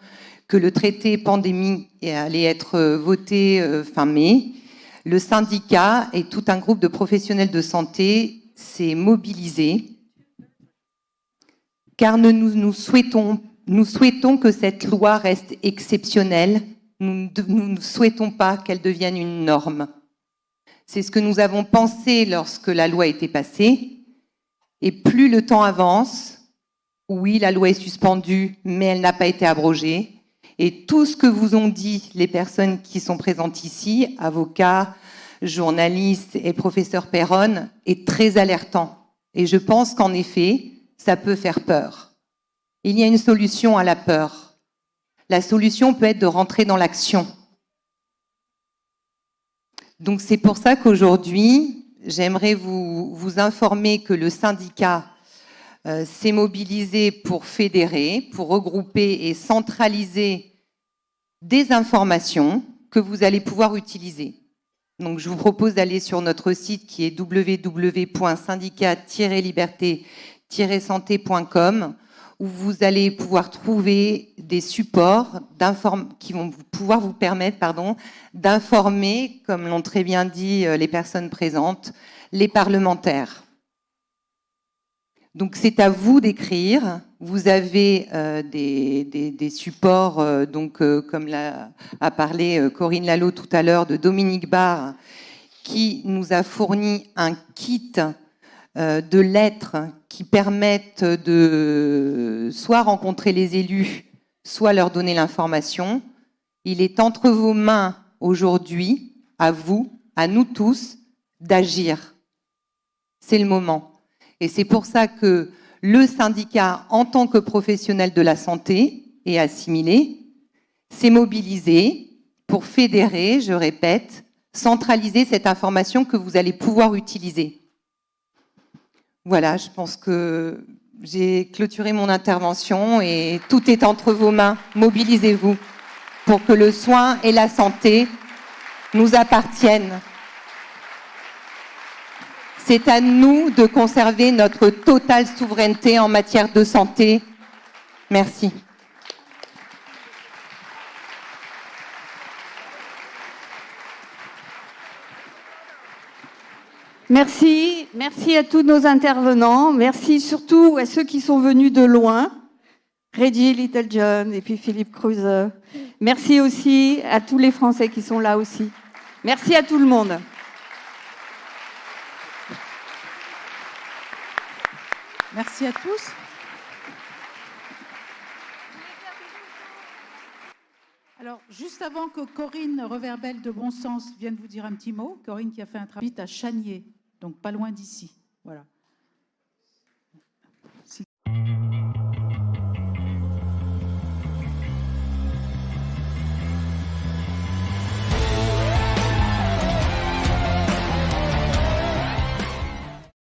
que le traité pandémie allait être voté fin mai, le syndicat et tout un groupe de professionnels de santé s'est mobilisé car nous souhaitons que cette loi reste exceptionnelle. Nous ne souhaitons pas qu'elle devienne une norme. C'est ce que nous avons pensé lorsque la loi a été passée. Et plus le temps avance, oui, la loi est suspendue, mais elle n'a pas été abrogée. Et tout ce que vous ont dit les personnes qui sont présentes ici, avocats, journalistes et professeur Perron, est très alertant. Et je pense qu'en effet, ça peut faire peur. Il y a une solution à la peur. La solution peut être de rentrer dans l'action. Donc c'est pour ça qu'aujourd'hui, j'aimerais vous informer que le syndicat s'est mobilisé pour fédérer, pour regrouper et centraliser des informations que vous allez pouvoir utiliser. Donc je vous propose d'aller sur notre site qui est www.syndicat-liberté-santé.com où vous allez pouvoir trouver des supports qui vont pouvoir vous permettre d'informer, comme l'ont très bien dit les personnes présentes, les parlementaires. Donc c'est à vous d'écrire. Vous avez des supports, comme a parlé Corinne Lalo tout à l'heure, de Dominique Barre, qui nous a fourni un kit de lettres qui permettent de soit rencontrer les élus, soit leur donner l'information. Il est entre vos mains aujourd'hui, à vous, à nous tous, d'agir. C'est le moment. Et c'est pour ça que le syndicat, en tant que professionnel de la santé et assimilé, s'est mobilisé pour fédérer, je répète, centraliser cette information que vous allez pouvoir utiliser. Voilà, je pense que j'ai clôturé mon intervention et tout est entre vos mains. Mobilisez-vous pour que le soin et la santé nous appartiennent. C'est à nous de conserver notre totale souveraineté en matière de santé. Merci. Merci, merci à tous nos intervenants. Merci surtout à ceux qui sont venus de loin. Reggie Littlejohn et puis Philippe Kruse. Merci aussi à tous les Français qui sont là aussi. Merci à tout le monde. Merci à tous. Alors, juste avant que Corinne Reverbel de Bon Sens vienne vous dire un petit mot, Corinne qui a fait un travail à Chanier, donc pas loin d'ici. Voilà.